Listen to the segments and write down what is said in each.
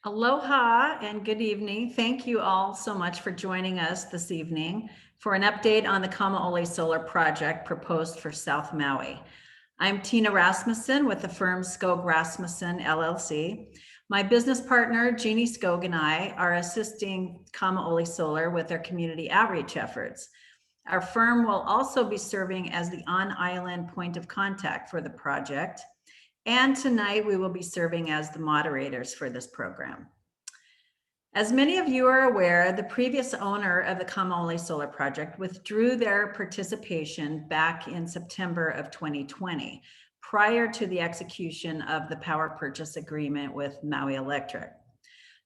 Aloha and good evening. Thank you all so much for joining us this evening for an update on the Kamaole Solar Project proposed for South Maui. I'm Tina Rasmussen with the firm Skog Rasmussen LLC. My business partner, Jeannie Skog, and I are assisting Kamaole Solar with their community outreach efforts. Our firm will also be serving as the on-island point of contact for the project. And tonight we will be serving as the moderators for this program. As many of you are aware, the previous owner of the Kamaole Solar Project withdrew their participation back in September of 2020, prior to the execution of the power purchase agreement with Maui Electric.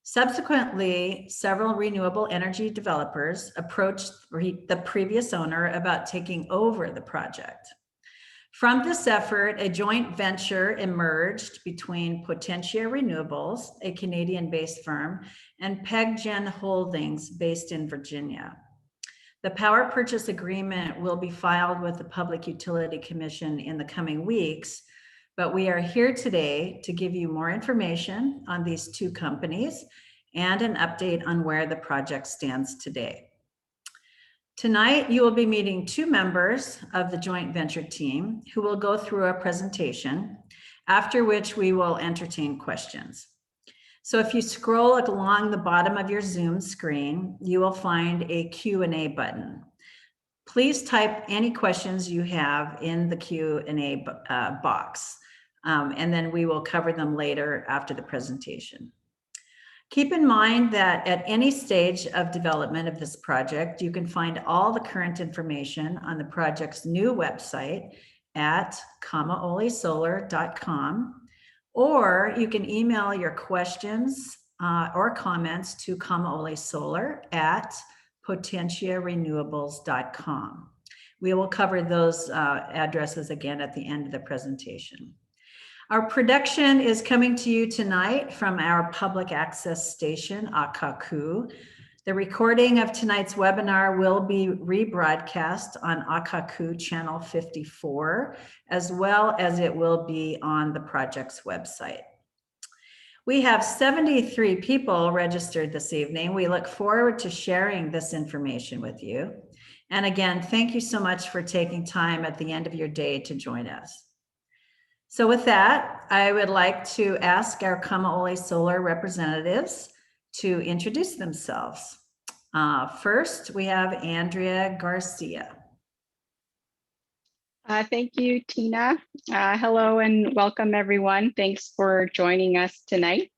Subsequently, several renewable energy developers approached the previous owner about taking over the project. From this effort, a joint venture emerged between Potentia Renewables, a Canadian-based firm, and PegGen Holdings, based in Virginia. The power purchase agreement will be filed with the Public Utility Commission in the coming weeks, but we are here today to give you more information on these two companies and an update on where the project stands today. Tonight, you will be meeting two members of the joint venture team who will go through a presentation, after which we will entertain questions. So if you scroll along the bottom of your Zoom screen, you will find a Q&A button. Please type any questions you have in the Q&A box, and then we will cover them later after the presentation. Keep in mind that at any stage of development of this project, you can find all the current information on the project's new website at kamaolesolar.com, or you can email your questions or comments to kamaolesolar@potentiarenewables.com. We will cover those addresses again at the end of the presentation. Our production is coming to you tonight from our public access station, Akaku. The recording of tonight's webinar will be rebroadcast on Akaku channel 54, as well as it will be on the project's website. We have 73 people registered this evening. We look forward to sharing this information with you. And again, thank you so much for taking time at the end of your day to join us. So with that, I would like to ask our Kamaole Solar representatives to introduce themselves. First, we have Andrea Garcia. Thank you, Tina. Hello and welcome, everyone. Thanks for joining us tonight.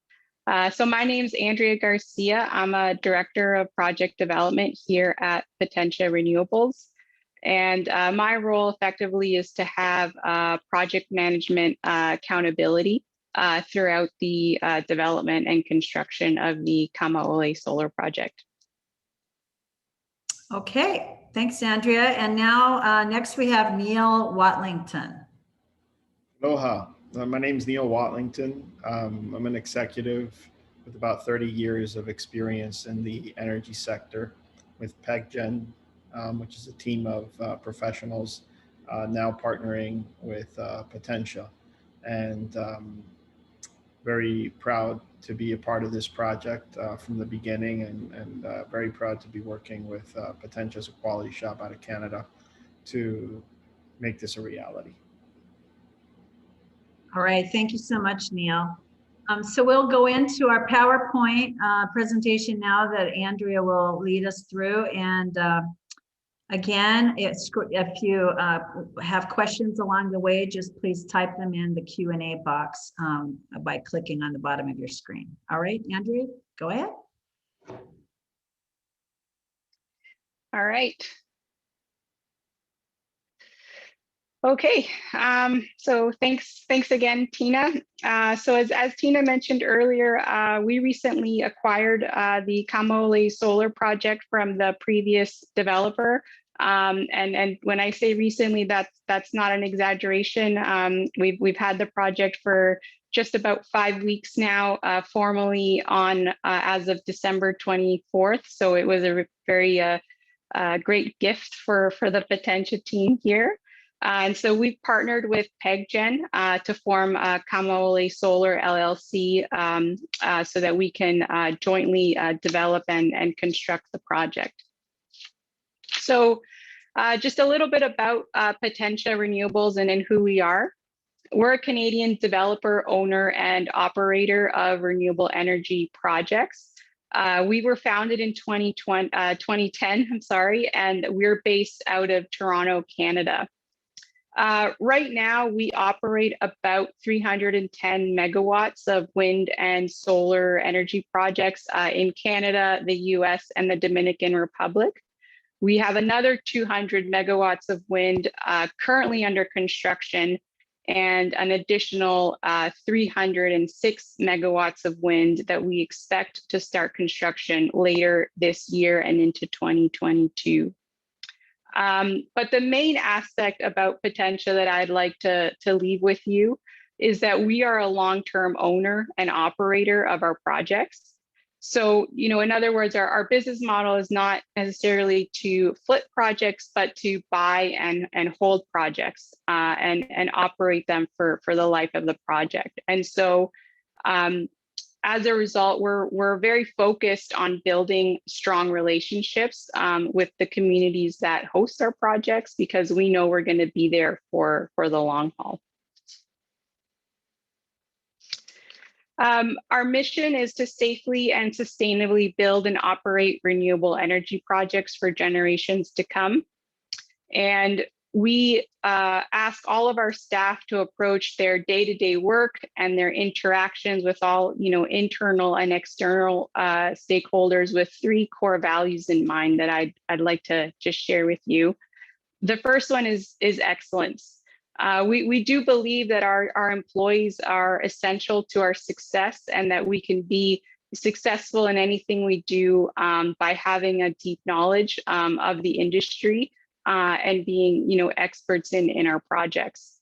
So my name is Andrea Garcia. I'm a Director of Project Development here at Potentia Renewables. And my role effectively is to have project management accountability throughout the development and construction of the Kamaole Solar Project. Okay, thanks, Andrea. And now next we have Neil Watlington. Aloha, my name is Neil Watlington. I'm an executive with about 30 years of experience in the energy sector with PegGen, which is a team of professionals now partnering with Potentia, and very proud to be a part of this project from the beginning, and very proud to be working with Potentia as a quality shop out of Canada to make this a reality. All right, thank you so much, Neil. So we'll go into our PowerPoint presentation now that Andrea will lead us through. And again, if you have questions along the way, just please type them in the Q&A box by clicking on the bottom of your screen. All right, Andrea, go ahead. All right. Okay, so thanks again, Tina. So as Tina mentioned earlier, we recently acquired the Kamaole Solar Project from the previous developer, And when I say recently, that's not an exaggeration. We've had the project for just about 5 weeks now, formally on as of December 24th. So it was a very great gift for the Potentia team here. And so we've partnered with PegGen to form Kamaole Solar LLC so that we can jointly develop and construct the project. So just a little bit about Potentia Renewables and who we are. We're a Canadian developer, owner, and operator of renewable energy projects. We were founded in 2010, I'm sorry, and we're based out of Toronto, Canada. Right now, we operate about 310 megawatts of wind and solar energy projects in Canada, the US, and the Dominican Republic. We have another 200 megawatts of wind currently under construction, and an additional 306 megawatts of wind that we expect to start construction later this year and into 2022. But the main aspect about Potentia that I'd like to leave with you is that we are a long-term owner and operator of our projects. So, in other words, our business model is not necessarily to flip projects, but to buy and hold projects and operate them for the life of the project. And so, as a result, we're very focused on building strong relationships with the communities that host our projects, because we know we're going to be there for the long haul. Our mission is to safely and sustainably build and operate renewable energy projects for generations to come. And we ask all of our staff to approach their day-to-day work and their interactions with all, internal and external stakeholders with 3 core values in mind that I'd like to just share with you. The first one is excellence. We do believe that our employees are essential to our success, and that we can be successful in anything we do by having a deep knowledge of the industry and being, experts in our projects.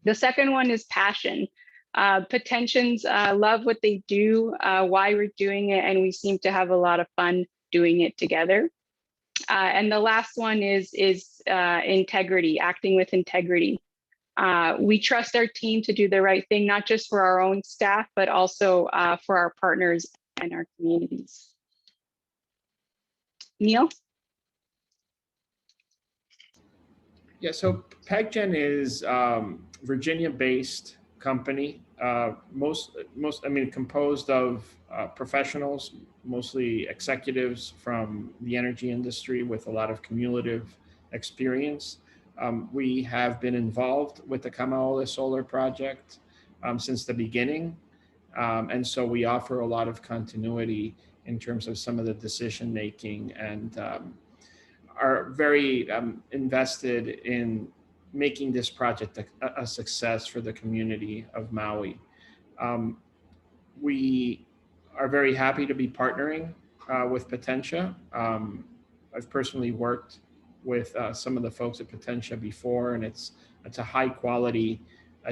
The second one is passion. Potentians love what they do, why we're doing it, and we seem to have a lot of fun doing it together. And the last one is integrity, acting with integrity. We trust our team to do the right thing, not just for our own staff, but also for our partners and our communities. Neil? Yeah, so PegGen is Virginia-based company, composed of professionals, mostly executives from the energy industry with a lot of cumulative experience. We have been involved with the Kamaole Solar project since the beginning, and so we offer a lot of continuity in terms of some of the decision making, and are very invested in making this project a success for the community of Maui. We are very happy to be partnering with Potentia. I've personally worked with some of the folks at Potentia before, and it's a high quality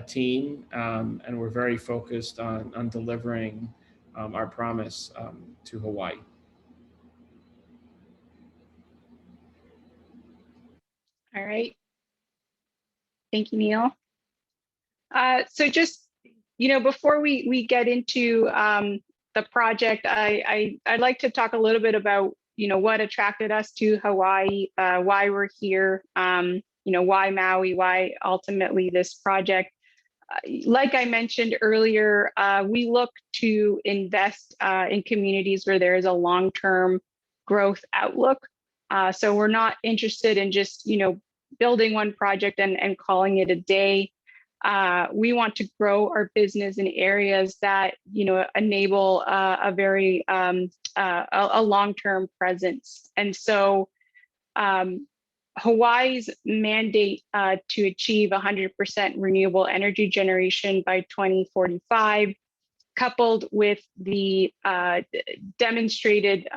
team, and we're very focused on delivering our promise to Hawaii. All right. Thank you, Neil. So just, before we get into the project, I'd like to talk a little bit about, what attracted us to Hawaii, why we're here, why Maui, why ultimately this project. Like I mentioned earlier, we look to invest in communities where there is a long-term growth outlook. So we're not interested in just, building one project and calling it a day. We want to grow our business in areas that, enable a very a long-term presence. And so Hawaii's mandate to achieve 100% renewable energy generation by 2045, coupled with the demonstrated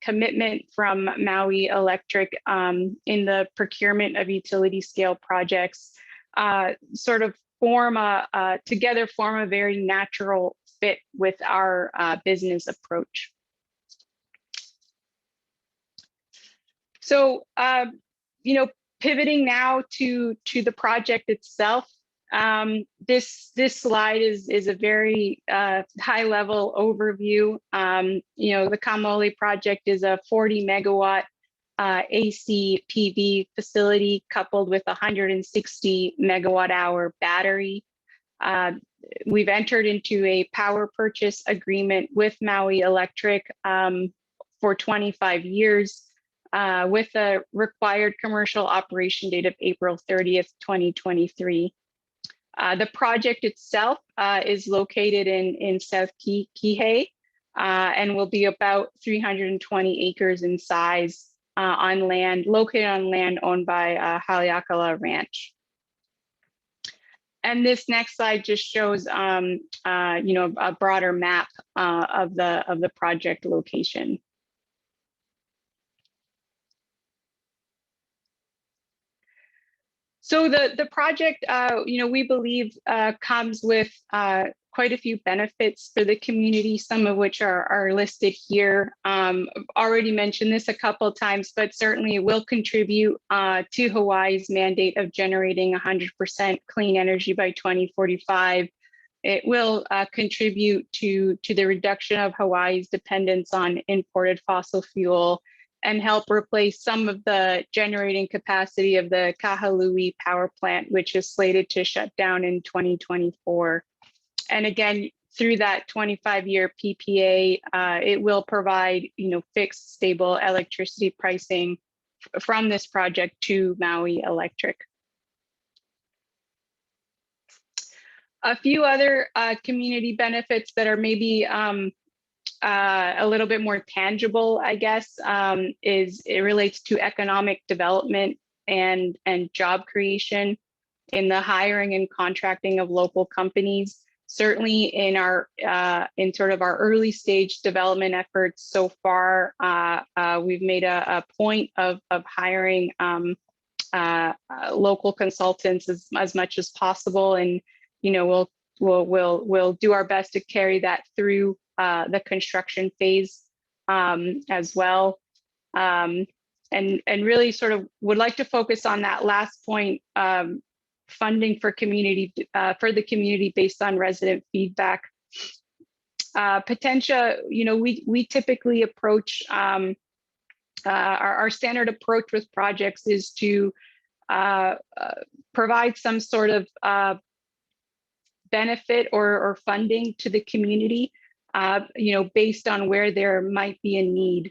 commitment from Maui Electric in the procurement of utility scale projects sort of together form a very natural fit with our business approach. So, pivoting now to the project itself, this slide is a very high level overview. The Kamaole project is a 40 megawatt AC PV facility coupled with a 160 megawatt hour battery. We've entered into a power purchase agreement with Maui Electric for 25 years with a required commercial operation date of April 30th, 2023. The project itself is located in South Kihei and will be about 320 acres in size located on land owned by Haleakala Ranch. And this next slide just shows, a broader map of the project location. So the project, we believe comes with quite a few benefits for the community, some of which are listed here. Already mentioned this a couple of times, but certainly it will contribute to Hawaii's mandate of generating 100% clean energy by 2045. It will contribute to the reduction of Hawaii's dependence on imported fossil fuel and help replace some of the generating capacity of the Kahului power plant, which is slated to shut down in 2024. And again, through that 25-year PPA, it will provide, fixed, stable electricity pricing from this project to Maui Electric. A few other community benefits that are maybe a little bit more tangible, I guess, it relates to economic development and job creation in the hiring and contracting of local companies. Certainly in sort of our early stage development efforts so far, we've made a point of hiring local consultants as much as possible, and we'll do our best to carry that through the construction phase as well, and really sort of would like to focus on that last point. Funding for the community based on resident feedback. Potentia, we typically approach our standard approach with projects is to provide some sort of benefit or funding to the community, based on where there might be a need.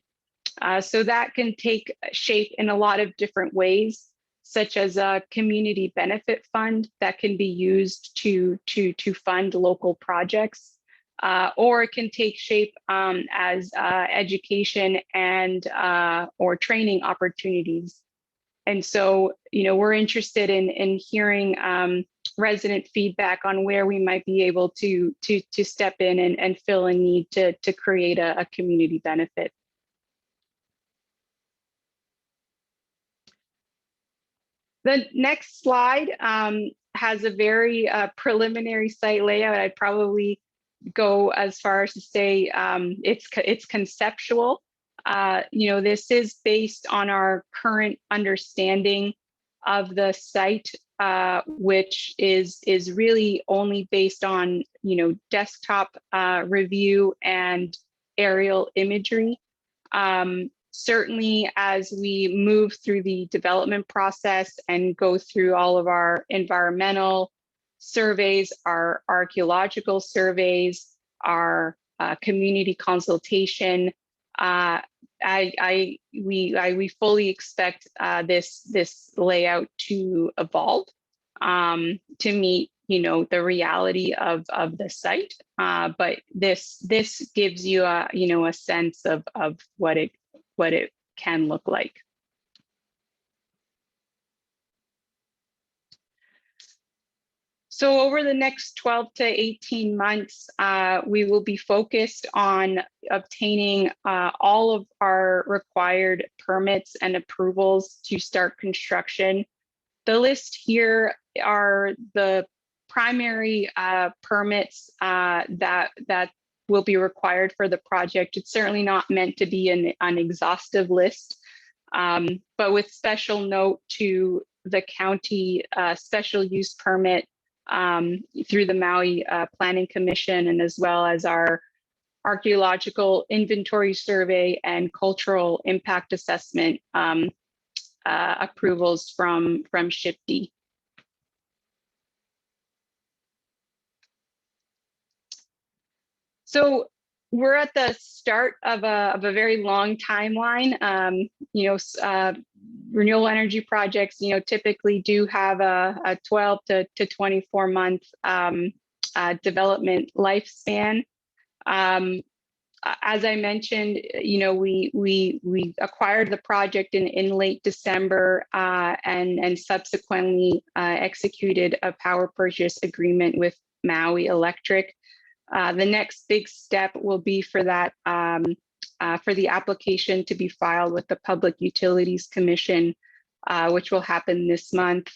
So that can take shape in a lot of different ways, such as a community benefit fund that can be used to fund local projects, or it can take shape as education and or training opportunities. And so, we're interested in hearing resident feedback on where we might be able to step in and fill a need to create a community benefit. The next slide has a very preliminary site layout. I'd probably go as far as to say it's conceptual. This is based on our current understanding of the site, which is really only based on desktop review and aerial imagery. Certainly, as we move through the development process and go through all of our environmental surveys, our archaeological surveys, our community consultation, we fully expect this layout to evolve to meet the reality of the site. But this gives you a sense of what it can look like. So over the next 12 to 18 months, we will be focused on obtaining all of our required permits and approvals to start construction. The list here are the primary permits that will be required for the project. It's certainly not meant to be an exhaustive list, but with special note to the county special use permit through the Maui Planning Commission, and as well as our archaeological inventory survey and cultural impact assessment approvals from SHPD. So we're at the start of a very long timeline. Renewable energy projects, typically do have a 12 to 24 month development lifespan. As I mentioned, we acquired the project in late December and subsequently executed a power purchase agreement with Maui Electric. The next big step will be for that for the application to be filed with the Public Utilities Commission, which will happen this month.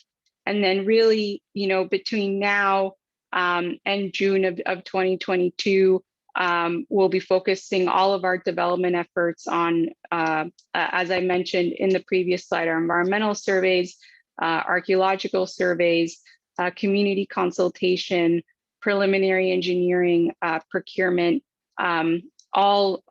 And then really, between now and June of 2022, we'll be focusing all of our development efforts on, as I mentioned in the previous slide, our environmental surveys, archaeological surveys, community consultation, preliminary engineering, procurement, all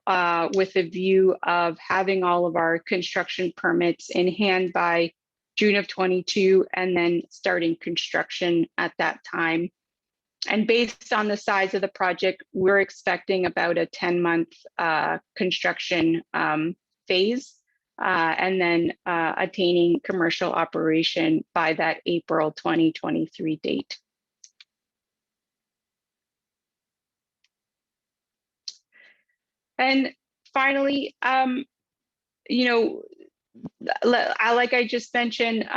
with a view of having all of our construction permits in hand by June of 22, and then starting construction at that time. And based on the size of the project, we're expecting about a 10-month construction phase, and then attaining commercial operation by that April 2023 date. And finally, like I just mentioned,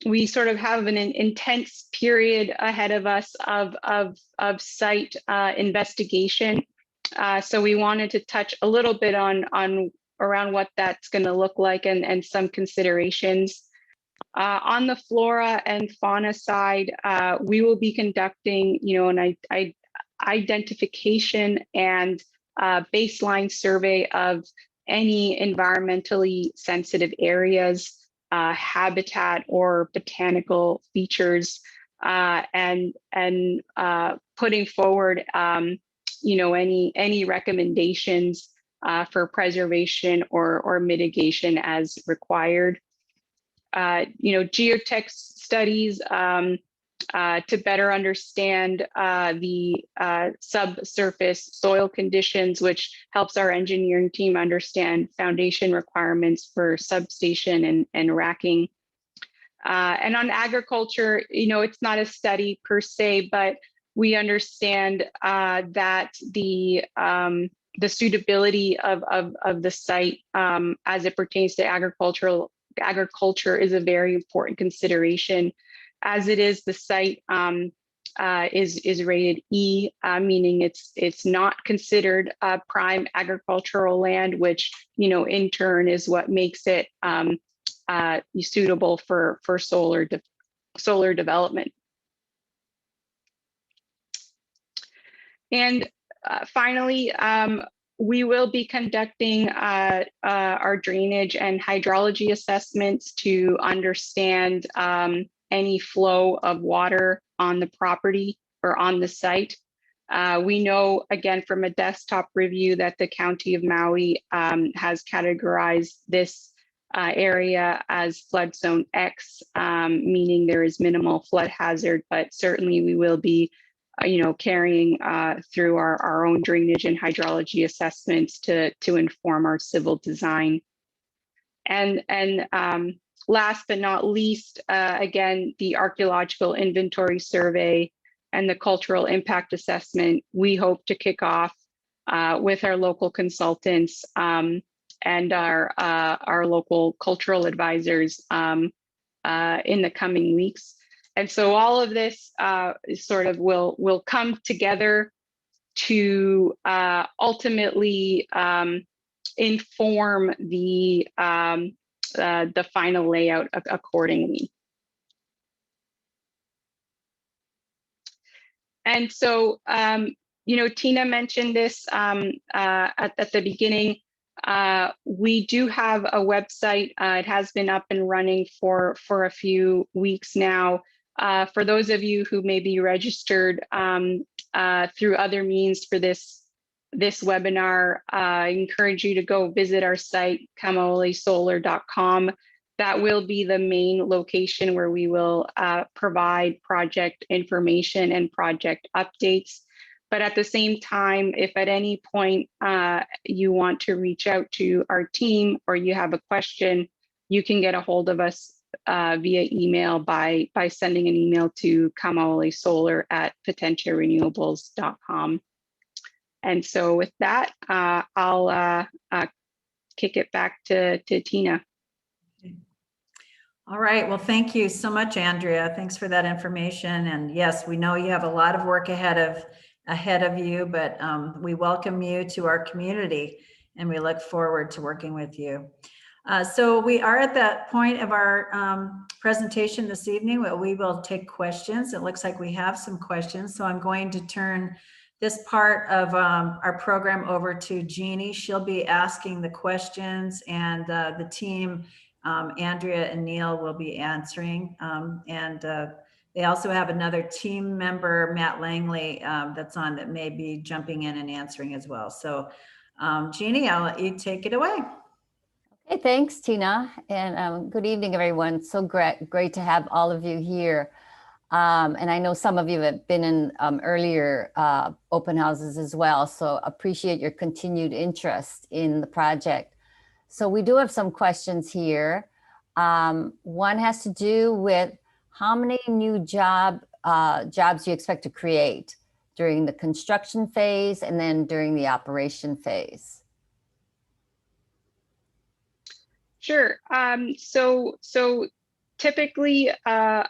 we sort of have an intense period ahead of us of site investigation. So we wanted to touch a little bit on around what that's going to look like and some considerations. On the flora and fauna side, we will be conducting, an identification and baseline survey of any environmentally sensitive areas, habitat or botanical features, and putting forward, any recommendations for preservation or mitigation as required. Geotech studies to better understand the subsurface soil conditions, which helps our engineering team understand foundation requirements for substation and racking. And on agriculture, it's not a study per se, but we understand that the suitability of the site as it pertains to agriculture is a very important consideration. As it is, the site is rated E, meaning it's not considered prime agricultural land, which in turn is what makes it suitable for solar development. And finally, we will be conducting our drainage and hydrology assessments to understand any flow of water on the property or on the site. We know, again, from a desktop review that the County of Maui has categorized this area as flood zone X, meaning there is minimal flood hazard, but certainly we will be carrying through our own drainage and hydrology assessments to inform our civil design. And last but not least, again, the archaeological inventory survey and the cultural impact assessment, we hope to kick off with our local consultants and our local cultural advisors in the coming weeks. And so all of this sort of will come together to ultimately inform the final layout accordingly. And so, Tina mentioned this at the beginning. We do have a website. It has been up and running for a few weeks now. For those of you who may be registered through other means for this webinar, I encourage you to go visit our site, kamaolesolar.com. That will be the main location where we will provide project information and project updates. But at the same time, if at any point you want to reach out to our team or you have a question, you can get a hold of us via email by sending an email to kamaolesolar@potentiarenewables.com. And so with that, I'll kick it back to Tina. All right. Well, thank you so much, Andrea. Thanks for that information. And yes, we know you have a lot of work ahead of you, but we welcome you to our community and we look forward to working with you. So we are at that point of our presentation this evening where we will take questions. It looks like we have some questions. So I'm going to turn this part of our program over to Jeannie. She'll be asking the questions and the team, Andrea and Neil, will be answering. They also have another team member, Matt Langley, that's on that may be jumping in and answering as well. So Jeannie, I'll let you take it away. Okay, thanks, Tina, and good evening, everyone. So great to have all of you here. And I know some of you have been in earlier open houses as well, so appreciate your continued interest in the project. So we do have some questions here. One has to do with how many new jobs you expect to create during the construction phase and then during the operation phase. Sure. So typically a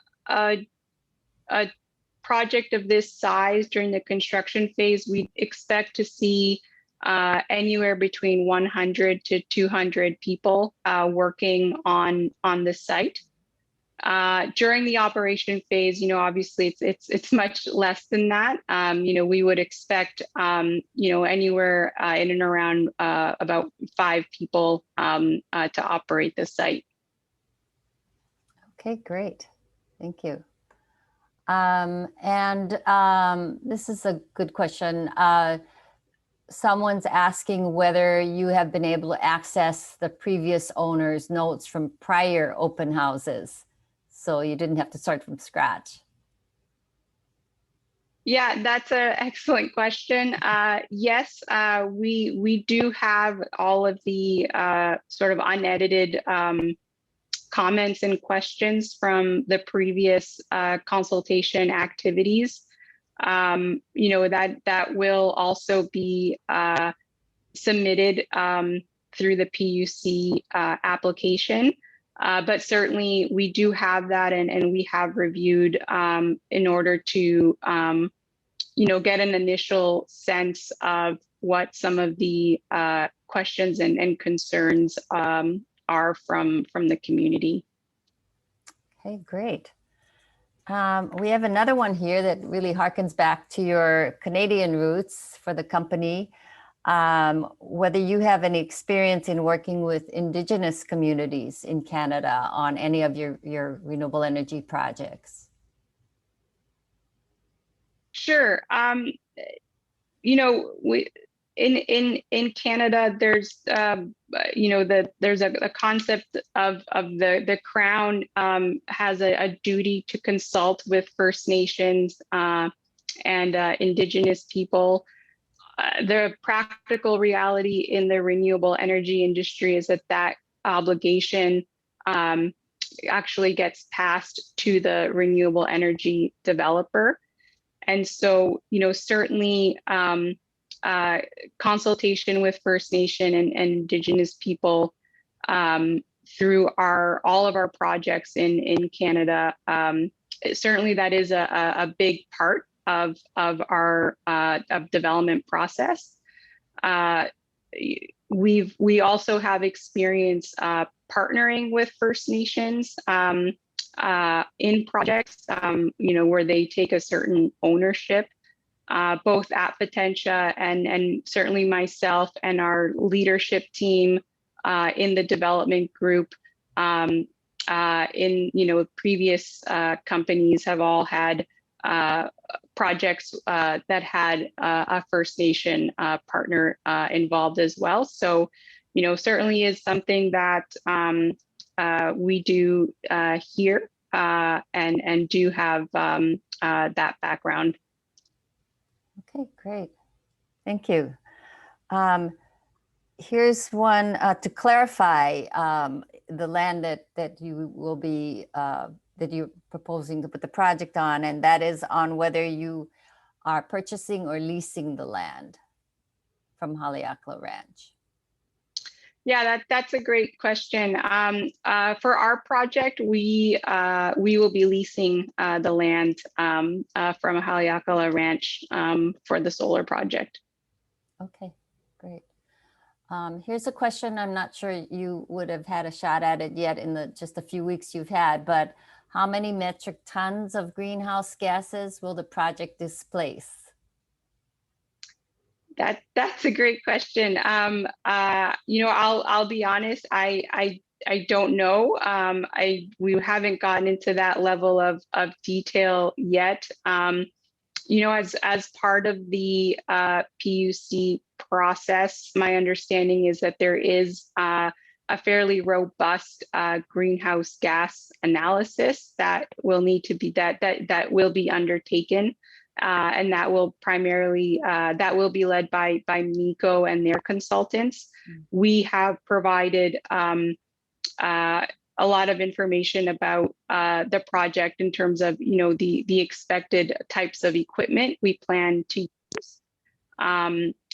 project of this size during the construction phase, we expect to see anywhere between 100 to 200 people working on the site. During the operation phase, obviously it's much less than that. We would expect, anywhere in and around about 5 people to operate the site. Okay, great. Thank you. This is a good question. Someone's asking whether you have been able to access the previous owner's notes from prior open houses, so you didn't have to start from scratch. Yeah, that's an excellent question. Yes, we do have all of the sort of unedited comments and questions from the previous consultation activities. That will also be submitted through the PUC application. But certainly we do have that and we have reviewed in order to, get an initial sense of what some of the questions and concerns are from the community. Okay, great. We have another one here that really harkens back to your Canadian roots for the company. Whether you have any experience in working with Indigenous communities in Canada on any of your renewable energy projects. Sure. In Canada, there's there's a concept of the Crown has a duty to consult with First Nations and Indigenous people. The practical reality in the renewable energy industry is that obligation actually gets passed to the renewable energy developer. And so, certainly consultation with First Nation and Indigenous people through all of our projects in Canada certainly that is a big part of our development process. We also have experience partnering with First Nations in projects, where they take a certain ownership, both at Potentia and certainly myself and our leadership team in the development group in previous companies have all had projects that had a First Nation partner involved as well. So, certainly is something that we do here and do have that background. Okay, great. Thank you. Here's one to clarify the land that you will be that you're proposing to put the project on, and that is on whether you are purchasing or leasing the land from Haleakala Ranch. Yeah, that's a great question. For our project, we will be leasing the land from Haleakala Ranch for the solar project. Okay, great. Here's a question. I'm not sure you would have had a shot at it yet in the just a few weeks you've had, but how many metric tons of greenhouse gases will the project displace? That's a great question. I'll be honest. I don't know. We haven't gotten into that level of detail yet. As part of the PUC process, my understanding is that there is a fairly robust greenhouse gas analysis that will need to be that will be undertaken, and that will primarily that will be led by MECO and their consultants. We have provided a lot of information about the project in terms of the expected types of equipment we plan to use.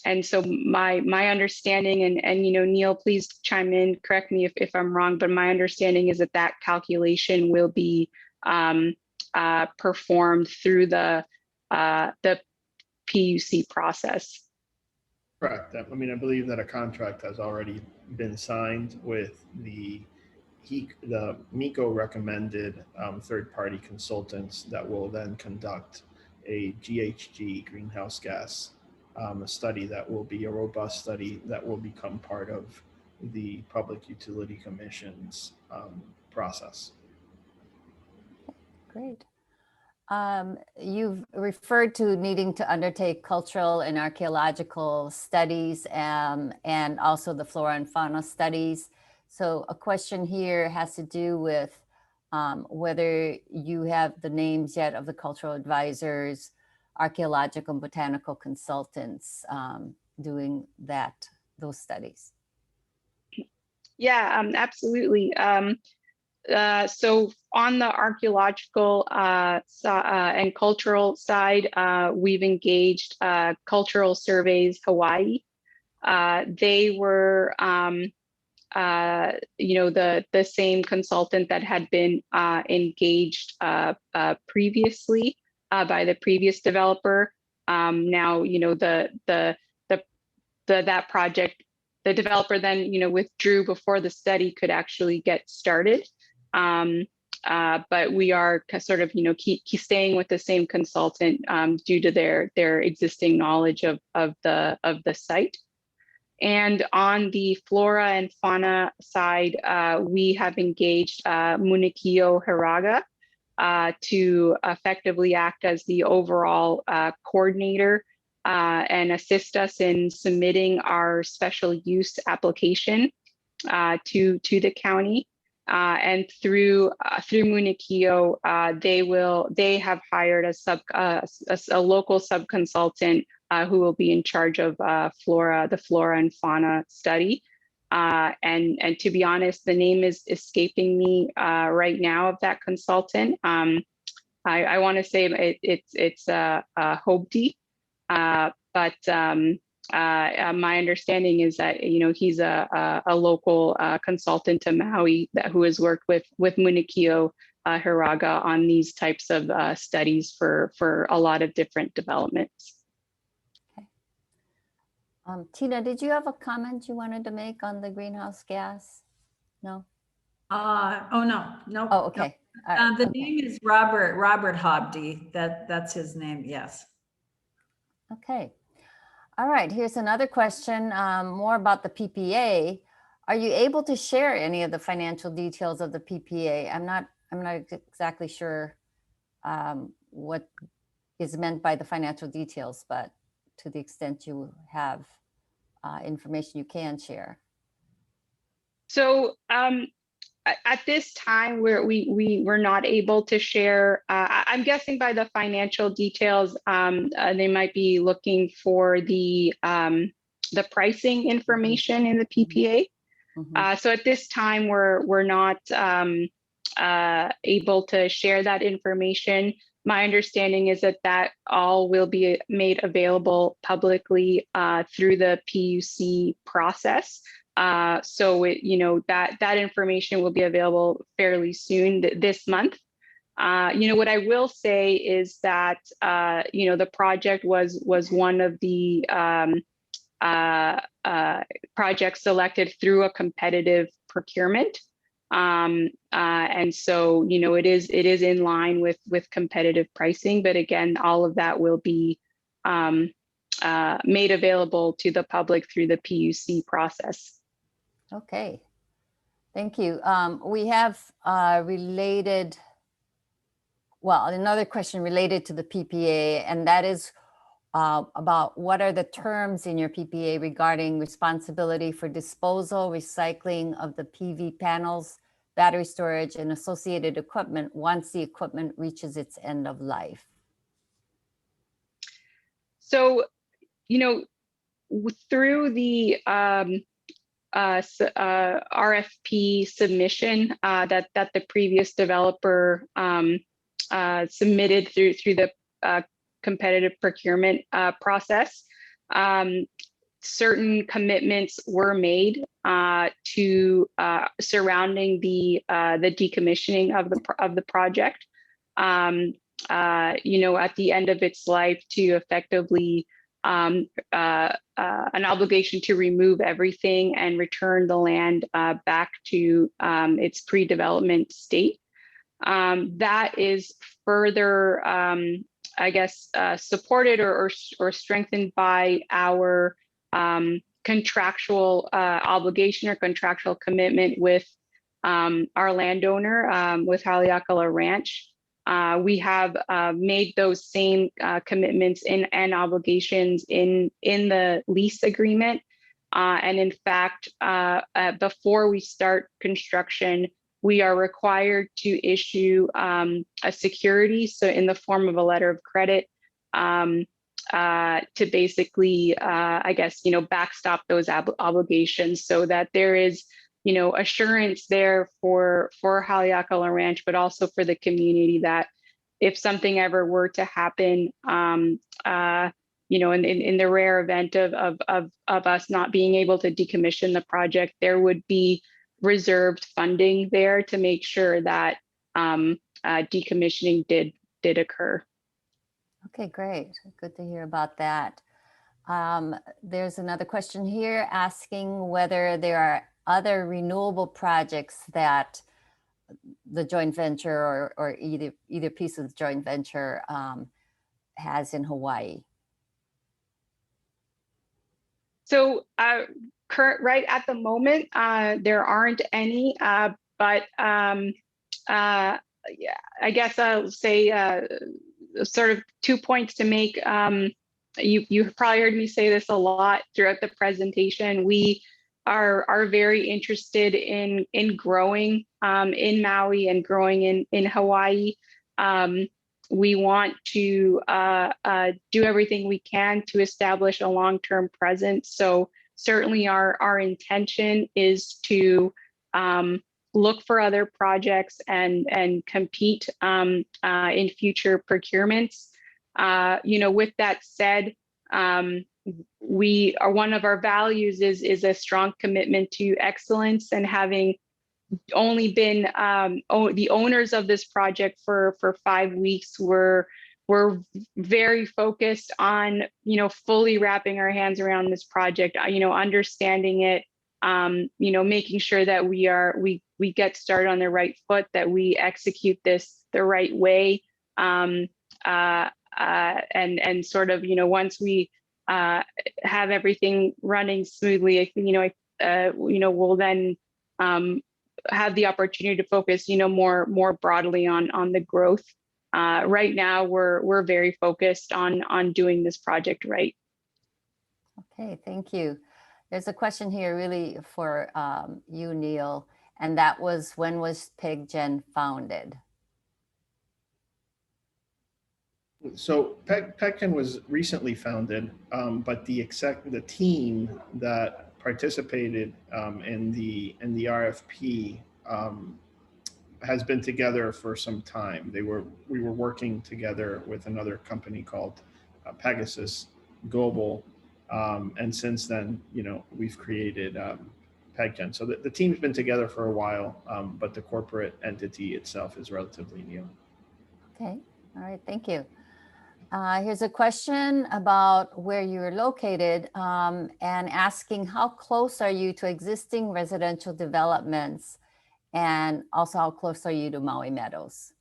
And so my understanding, and Neil, please chime in, correct me if I'm wrong, but my understanding is that calculation will be performed through the PUC process. Correct. I mean, I believe that a contract has already been signed with the MECO recommended third-party consultants that will then conduct a GHG greenhouse gas a study that will be a robust study that will become part of the Public Utility Commission's process. Great. You've referred to needing to undertake cultural and archaeological studies and also the flora and fauna studies. So a question here has to do with whether you have the names yet of the cultural advisors, archaeological and botanical consultants doing those studies. Yeah, absolutely. So on the archaeological and cultural side, we've engaged Cultural Surveys Hawaii. They were, the same consultant that had been engaged previously by the previous developer. Now, that project, the developer then, withdrew before the study could actually get started. But we are sort of, keep staying with the same consultant due to their existing knowledge of the site. And on the flora and fauna side, we have engaged Munikio Hiraga to effectively act as the overall coordinator and assist us in submitting our special use application to the county. And through Munikio, they have hired a local sub-consultant who will be in charge of the flora and fauna study. And to be honest, the name is escaping me right now of that consultant. I want to say it's Hobdi, but my understanding is that he's a local consultant to Maui who has worked with Munikio Hiraga on these types of studies for a lot of different developments. Tina, did you have a comment you wanted to make on the greenhouse gas? No? Oh, no. Oh, okay. All right, The okay. name is Robert Hobdy. That's his name. Yes. Okay. All right. Here's another question, more about the PPA. Are you able to share any of the financial details of the PPA? I'm not exactly sure what is meant by the financial details, but to the extent you have information you can share. So at this time, we're not able to share. I'm guessing by the financial details, they might be looking for the pricing information in the PPA. So at this time, we're not able to share that information. My understanding is that all will be made available publicly through the PUC process. So that information will be available fairly soon this month. What I will say is that the project was one of the projects selected through a competitive procurement. And so, it is in line with competitive pricing, but again, all of that will be made available to the public through the PUC process. Okay, thank you. We have another question related to the PPA, and that is about what are the terms in your PPA regarding responsibility for disposal, recycling of the PV panels, battery storage, and associated equipment once the equipment reaches its end of life? So, through the RFP submission that the previous developer submitted through the competitive procurement process, certain commitments were made to surrounding the decommissioning of the project. At the end of its life, to effectively an obligation to remove everything and return the land back to its pre-development state. That is further, supported or strengthened by our contractual obligation or contractual commitment with our landowner, with Haleakala Ranch. We have made those same commitments and obligations in the lease agreement. And in fact, before we start construction, we are required to issue a security, so in the form of a letter of credit, to basically, backstop those obligations, so that there is, assurance there for Haleakala Ranch, but also for the community, that if something ever were to happen, in the rare event of us not being able to decommission the project, there would be reserved funding there to make sure that decommissioning did occur. Okay, great. Good to hear about that. There's another question here asking whether there are other renewable projects that the joint venture or either piece of the joint venture has in Hawaii. So right at the moment, there aren't any, but I guess I'll say sort of 2 points to make. You've probably heard me say this a lot throughout the presentation. We are very interested in growing in Maui and growing in Hawaii. We want to do everything we can to establish a long-term presence. So certainly our intention is to look for other projects and compete in future procurements. With that said, one of our values is a strong commitment to excellence and having only been the owners of this project for 5 weeks. We're very focused on, fully wrapping our hands around this project, understanding it, making sure that we get started on the right foot, that we execute this the right way. And sort of, once we have everything running smoothly, I think, we'll then have the opportunity to focus, more broadly on the growth. Right now, we're very focused on doing this project right. Okay, thank you. There's a question here really for you, Neil, and that was, when was PegGen founded? So PegGen was recently founded, but the team that participated in the RFP has been together for some time. We were working together with another company called Pegasus Global, and since then, we've created PegGen. So the team's been together for a while, but the corporate entity itself is relatively new. Okay, all right, thank you. Here's a question about where you're located, and asking, how close are you to existing residential developments? And also, how close are you to Maui Meadows?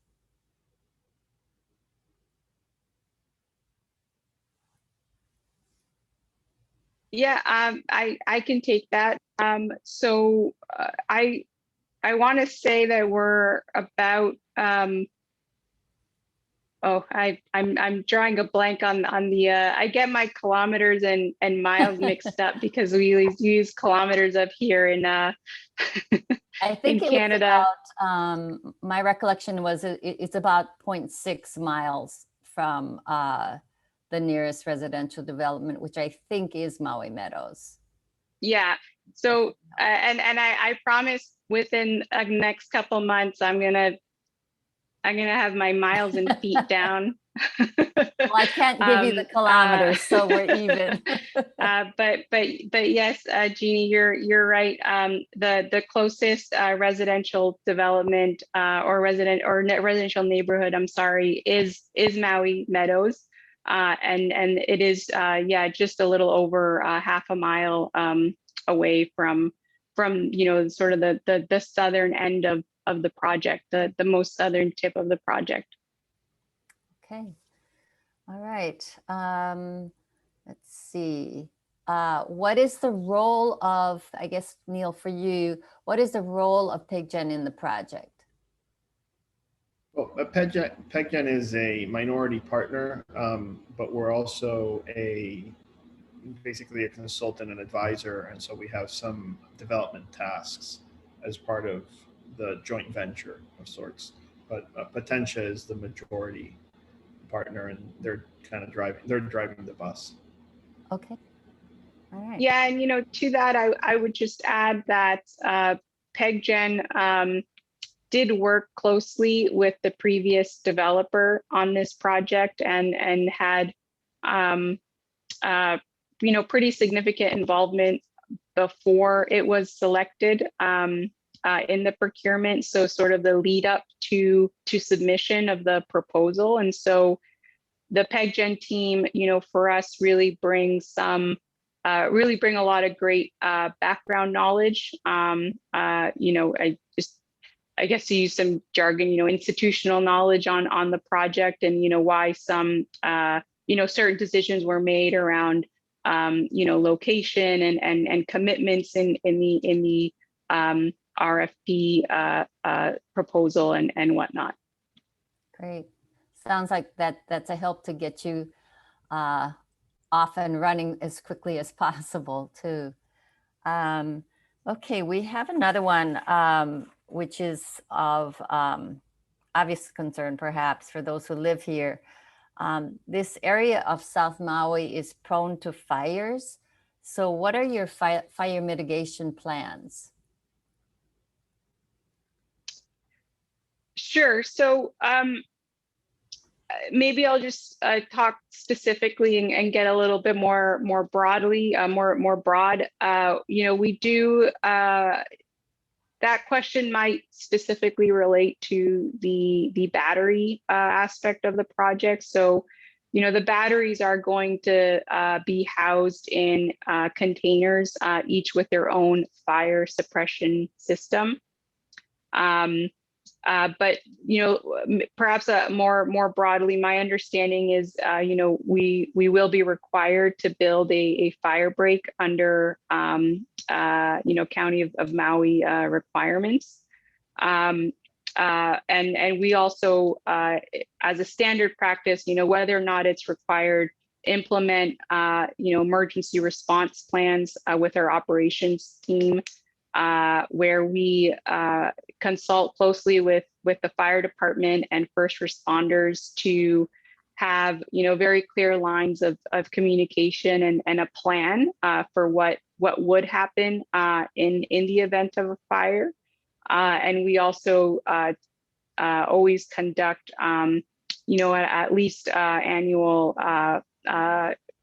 Yeah, I can take that. So I want to say that we're about I'm drawing a blank on the I get my kilometers and miles mixed up because we use kilometers up here in I think in it Canada. was about, my recollection was it's about 0.6 miles from the nearest residential development, which I think is Maui Meadows. Yeah. So and I promise within the next couple months I'm gonna have my miles and feet down. Well, I can't give you the kilometers, so we're even. But yes, Jeannie, you're right. The closest residential development or residential neighborhood, I'm sorry, is Maui Meadows, and it is just a little over half a mile away from sort of the southern end of the project, the most southern tip of the project. Okay. All right. Let's see. What is the role of, I guess, Neil, for you, what is the role of PegGen in the project? Well, PegGen is a minority partner, but we're also basically a consultant and advisor. And so we have some development tasks as part of the joint venture of sorts. But Potentia is the majority partner, and they're kind of driving the bus. Okay. All right. Yeah, and to that, I would just add that PegGen did work closely with the previous developer on this project and had pretty significant involvement before it was selected in the procurement. So sort of the lead up to submission of the proposal. And so the PegGen team, for us really bring a lot of great background knowledge. I guess to use some jargon, institutional knowledge on the project, and why some certain decisions were made around location and commitments in the RFP proposal and whatnot. Great. Sounds like that's a help to get you off and running as quickly as possible too. Okay, we have another one, which is of obvious concern perhaps for those who live here. This area of South Maui is prone to fires. So what are your fire mitigation plans? Sure. So maybe I'll just talk specifically and get a little bit more broadly, more broad. We do that question might specifically relate to the battery aspect of the project. So, the batteries are going to be housed in containers, each with their own fire suppression system. But perhaps more broadly, my understanding is we will be required to build a fire break under County of Maui requirements. And we also, as a standard practice, whether or not it's required, implement emergency response plans with our operations team, where we consult closely with the fire department and first responders to have very clear lines of communication and a plan for what would happen in the event of a fire. And we also always conduct at least annual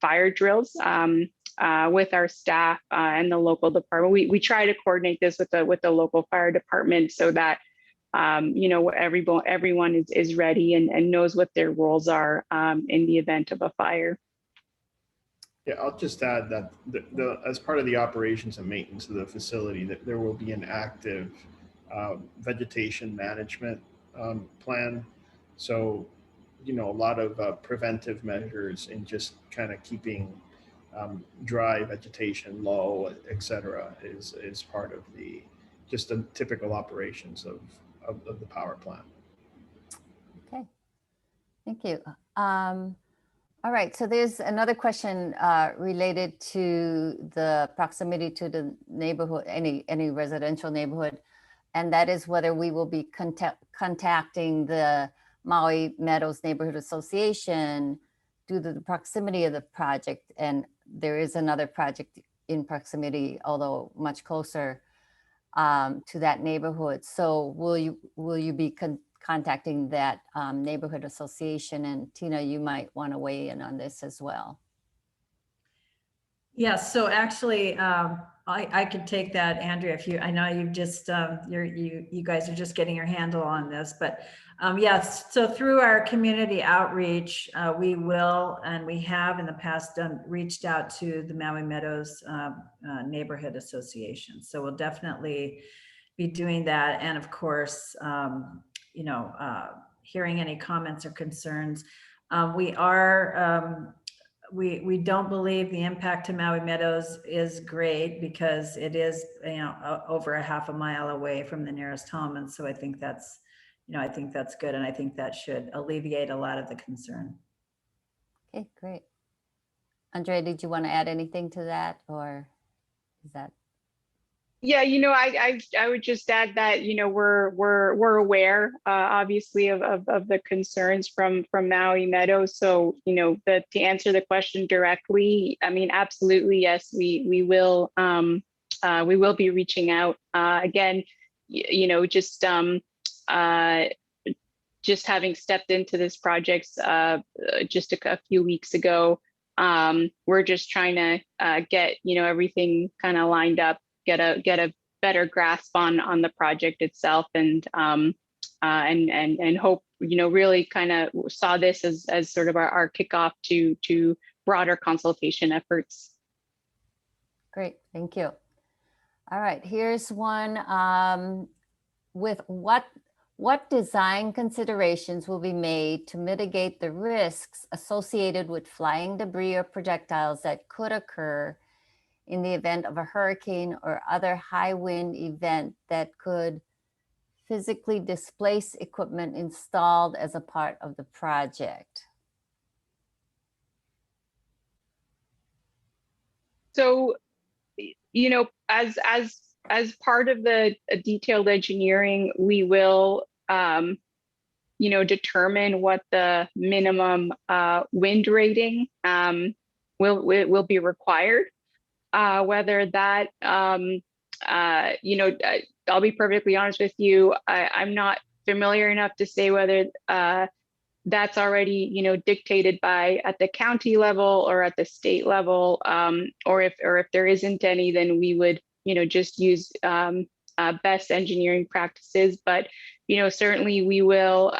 fire drills with our staff and the local department. We try to coordinate this with the local fire department so that everyone is ready and knows what their roles are in the event of a fire. Yeah, I'll just add that as part of the operations and maintenance of the facility, that there will be an active vegetation management plan. So, a lot of preventive measures in just kind of keeping dry vegetation low, et cetera, is part of just the typical operations of the power plant. Okay, thank you. All right, so there's another question related to the proximity to the neighborhood, any residential neighborhood, and that is whether we will be contacting the Maui Meadows Neighborhood Association due to the proximity of the project. And there is another project in proximity, although much closer to that neighborhood. So will you be contacting that neighborhood association? And Tina, you might want to weigh in on this as well. Yes, so actually, I could take that, Andrea. I know you've just you guys are just getting your handle on this, but yes. So through our community outreach, we will, and we have in the past reached out to the Maui Meadows Neighborhood Association. So we'll definitely be doing that, and of course, hearing any comments or concerns. We don't believe the impact to Maui Meadows is great because it is, over a half a mile away from the nearest home. And so I think that's good. And I think that should alleviate a lot of the concern. Okay, great. Andrea, did you want to add anything to that, or is that? Yeah, I would just add that we're aware, obviously, of the concerns from Maui Meadows. So to answer the question directly, I mean, absolutely, yes, we will be reaching out again. Just having stepped into this project just a few weeks ago, we're just trying to get everything kind of lined up. Get a better grasp on the project itself, and hope really kind of saw this as sort of our kickoff to broader consultation efforts. Great, thank you. All right, here's one. With what design considerations will be made to mitigate the risks associated with flying debris or projectiles that could occur in the event of a hurricane or other high wind event that could physically displace equipment installed as a part of the project? So, as part of the detailed engineering, we will, determine what the minimum wind rating will be required. Whether that, I'll be perfectly honest with you, I'm not familiar enough to say whether that's already, dictated at the county level or at the state level, or if there isn't any, then we would, just use best engineering practices, but certainly we will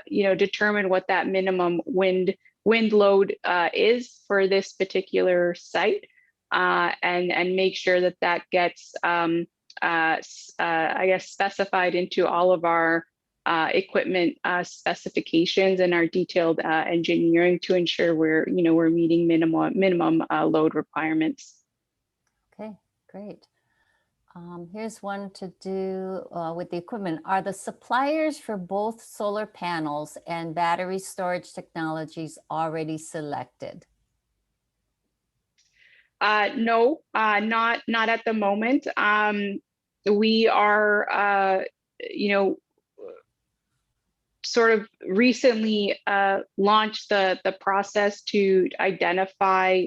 determine what that minimum wind load is for this particular site, and make sure that that gets I guess specified into all of our equipment specifications and our detailed engineering to ensure we're meeting minimum load requirements. Okay, great. Here's one to do with the equipment. Are the suppliers for both solar panels and battery storage technologies already selected? No, not at the moment. We are, sort of recently launched the process to identify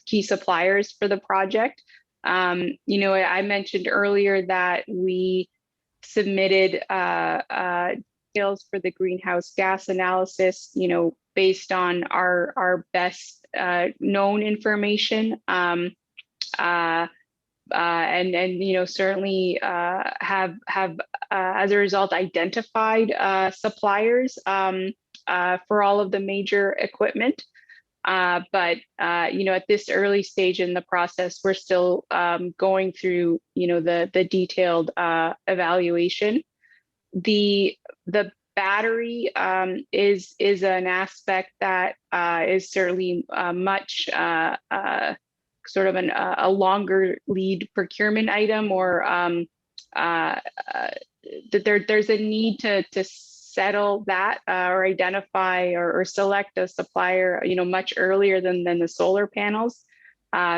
key suppliers for the project. I mentioned earlier that we submitted details for the greenhouse gas analysis, based on our best known information. And certainly have as a result identified suppliers for all of the major equipment. But at this early stage in the process, we're still going through the detailed evaluation. The battery is an aspect that is certainly much sort of a longer lead procurement item, or there's a need to settle that or identify or select a supplier much earlier than the solar panels.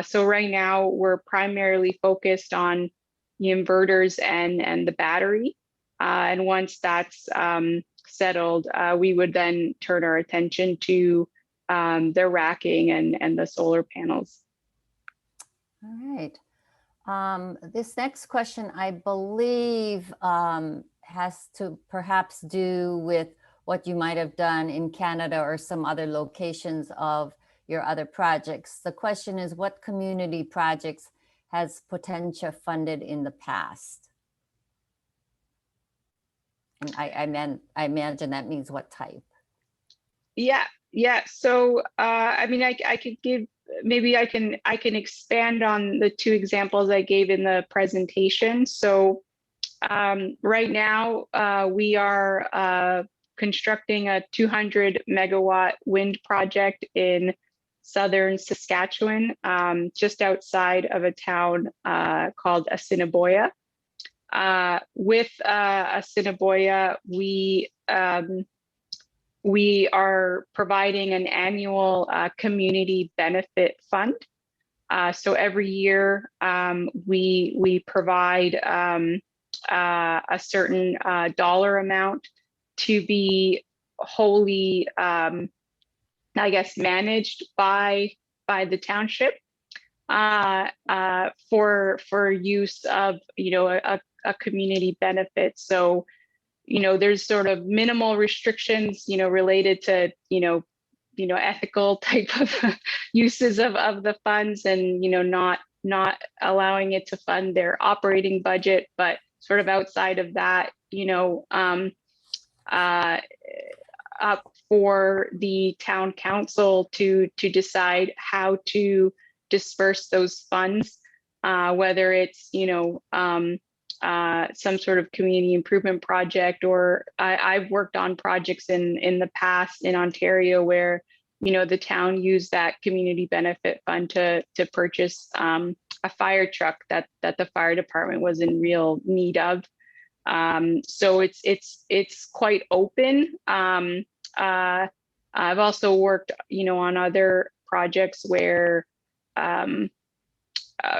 So right now we're primarily focused on the inverters and the battery, and once that's settled, we would then turn our attention to the racking and the solar panels. All right. This next question, I believe, has to perhaps do with what you might have done in Canada or some other locations of your other projects. The question is, what community projects has Potentia funded in the past? And I imagine that means what type? Yeah. So I mean, I could give, maybe I can expand on the two examples I gave in the presentation. So right now we are constructing a 200 megawatt wind project in southern Saskatchewan, just outside of a town called Assiniboia. With Assiniboia, we are providing an annual community benefit fund. So every year we provide a certain dollar amount to be wholly, I guess, managed by the township for use of a community benefit. So there's sort of minimal restrictions related to ethical type of uses of the funds, and not allowing it to fund their operating budget, but sort of outside of that, up for the town council to decide how to disperse those funds, whether it's some sort of community improvement project, or I've worked on projects in the past in Ontario where the town used that community benefit fund to purchase a fire truck that the fire department was in real need of. So it's quite open. I've also worked on other projects where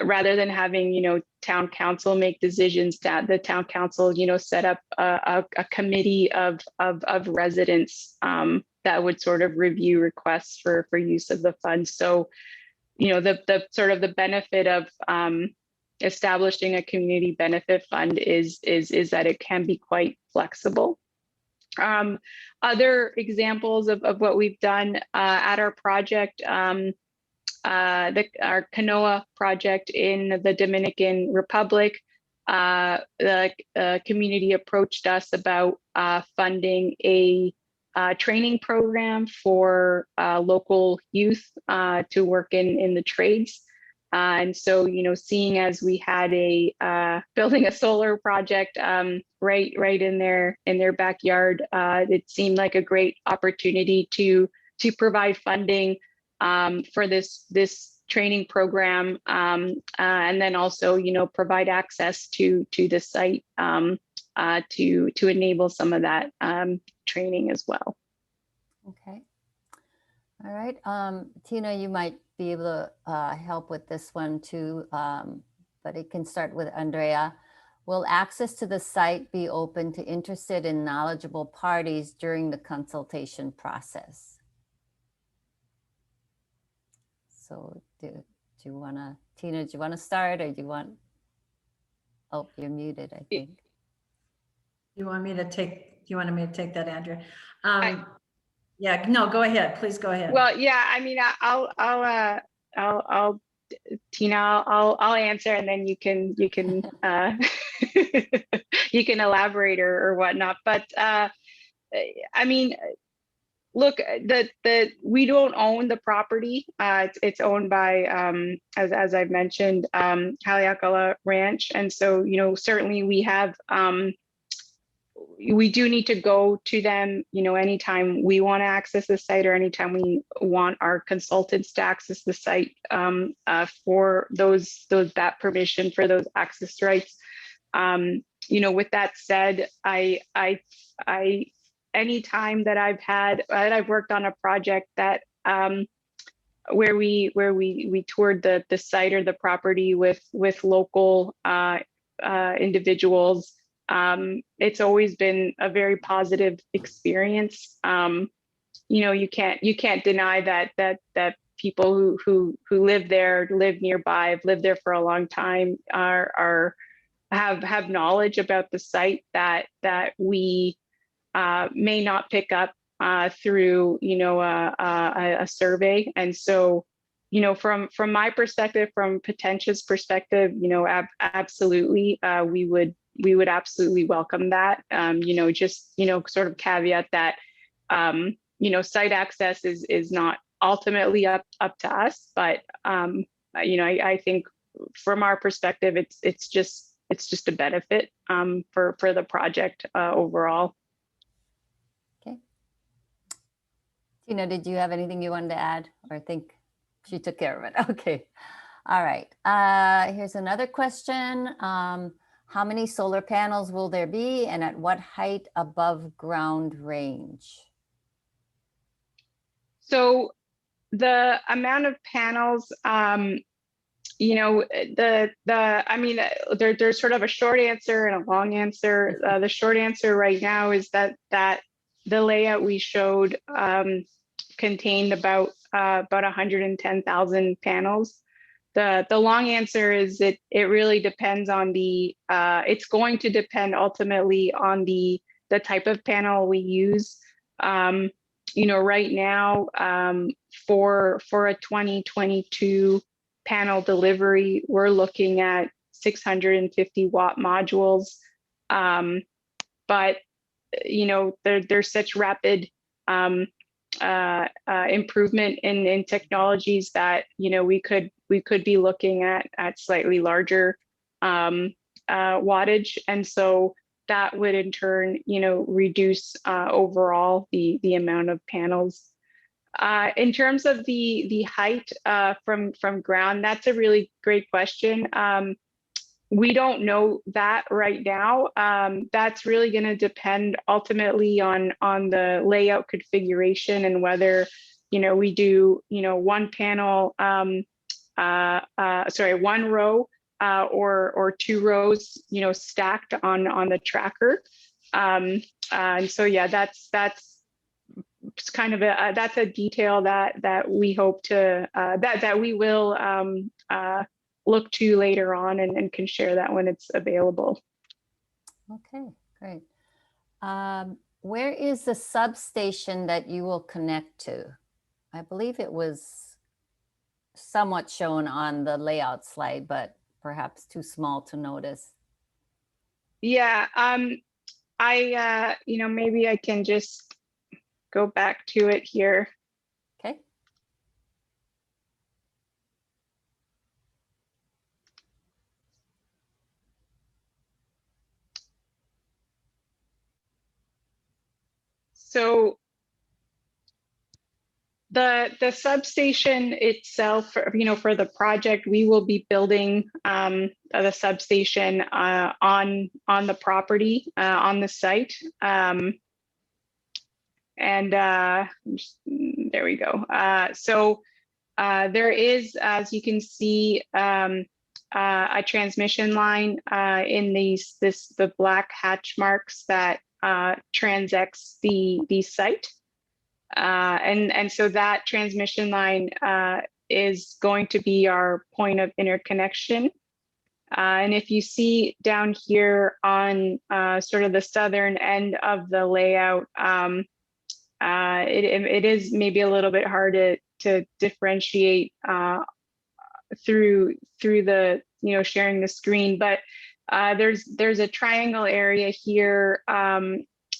rather than having town council make decisions, that the town council set up a committee of residents that would sort of review requests for use of the funds. So the sort of the benefit of establishing a community benefit fund is that it can be quite flexible. Other examples of what we've done at our project, our Kanoa project in the Dominican Republic. the community approached us about funding a training program for local youth to work in the trades. And so, seeing as we had building a solar project right in their backyard, it seemed like a great opportunity to provide funding for this training program, and then also, provide access to the site to enable some of that training as well. Okay. All right. Tina, you might be able to help with this one too, but it can start with Andrea. Will access to the site be open to interested and knowledgeable parties during the consultation process? So do you want to, Tina, do you want to start, or do you want, oh, you're muted, I think. You want me to take that, Andrea? Yeah, no, go ahead. Please go ahead. Well, yeah, I mean, I'll Tina, I'll answer, and then you can you can elaborate or whatnot. But I mean, look, we don't own the property. It's owned by, as I've mentioned, Haleakala Ranch, and so certainly we have. We do need to go to them, anytime we want to access the site, or anytime we want our consultants to access the site for that permission for those access rights. With that said, anytime that I've worked on a project that where we toured the site or the property with local individuals. It's always been a very positive experience. You can't deny that people who live there, live nearby, have lived there for a long time, have knowledge about the site that we may not pick up through a survey. And so from my perspective, from Potentia's perspective, absolutely, we would absolutely welcome that. Just sort of caveat that site access is not ultimately up to us, but I think from our perspective, it's just a benefit for the project overall. Okay. Tina, did you have anything you wanted to add, or I think she took care of it? Okay. All right. Here's another question. How many solar panels will there be, and at what height above ground range? So the amount of panels, I mean, there's sort of a short answer and a long answer. The short answer right now is that the layout we showed contained about 110,000 panels. The long answer is it really depends on it's going to depend ultimately on the type of panel we use. Right now, for a 2022 panel delivery, we're looking at 650 watt modules. But there's such rapid improvement in technologies that we could be looking at slightly larger wattage, and so that would in turn reduce overall the amount of panels. In terms of the height from ground, that's a really great question. We don't know that right now. That's really going to depend ultimately on the layout configuration and whether we do one panel, one row or two rows stacked on the tracker. And so yeah, that's kind of that's a detail that we hope to that we will look to later on and can share that when it's available. Okay, great. Where is the substation that you will connect to? I believe it was somewhat shown on the layout slide, but perhaps too small to notice. Yeah, maybe I can just go back to it here. Okay. So the substation itself, for the project, we will be building the substation on the property, on the site. There we go. There is, as you can see, a transmission line in the black hatch marks that transects the site. And so that transmission line is going to be our point of interconnection. And if you see down here on sort of the southern end of the layout, it is maybe a little bit hard to differentiate through the sharing the screen, but there's a triangle area here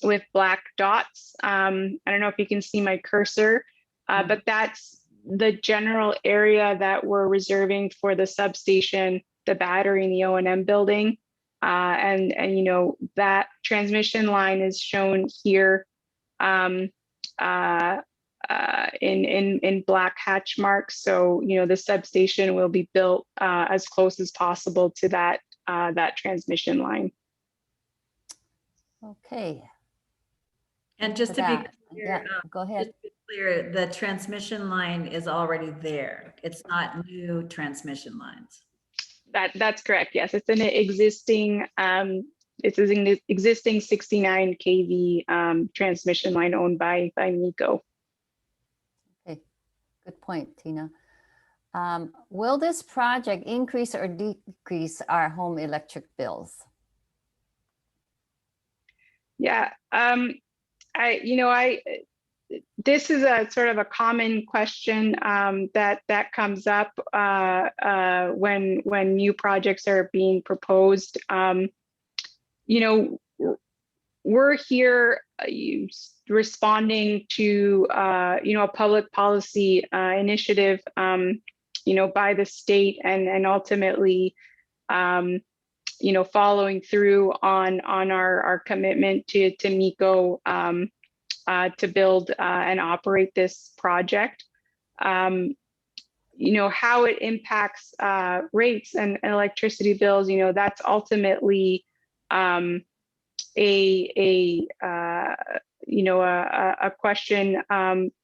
with black dots. I don't know if you can see my cursor, but that's the general area that we're reserving for the substation, the battery, and the O&M building. And that transmission line is shown here in black hatch marks. So, the substation will be built as close as possible to that transmission line. Okay. And just to be clear, go ahead. just to be clear, the transmission line is already there. It's not new transmission lines. That's correct. Yes, it's an existing 69 kV transmission line owned by MECO. Okay, good point, Tina. Will this project increase or decrease our home electric bills? Yeah, this is a sort of a common question that comes up when new projects are being proposed. We're here responding to a public policy initiative by the state, and ultimately following through on our commitment to MECO to build and operate this project. How it impacts rates and electricity bills, that's ultimately a question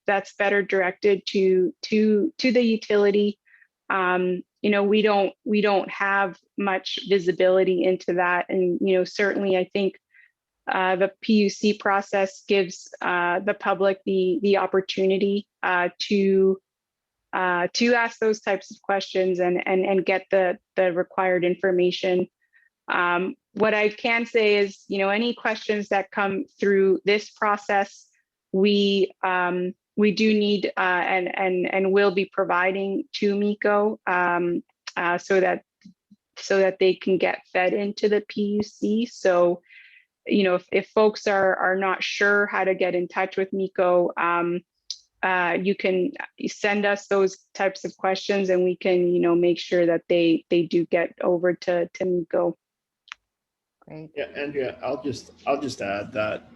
that's better directed to the utility. We don't have much visibility into that, and certainly I think the PUC process gives the public the opportunity to ask those types of questions and get the required information. What I can say is, any questions that come through this process, we do need and will be providing to MECO so that they can get fed into the PUC. So, if folks are not sure how to get in touch with MECO, you can send us those types of questions, and we can, make sure that they do get over to MECO. Great. Yeah, Andrea, I'll just add that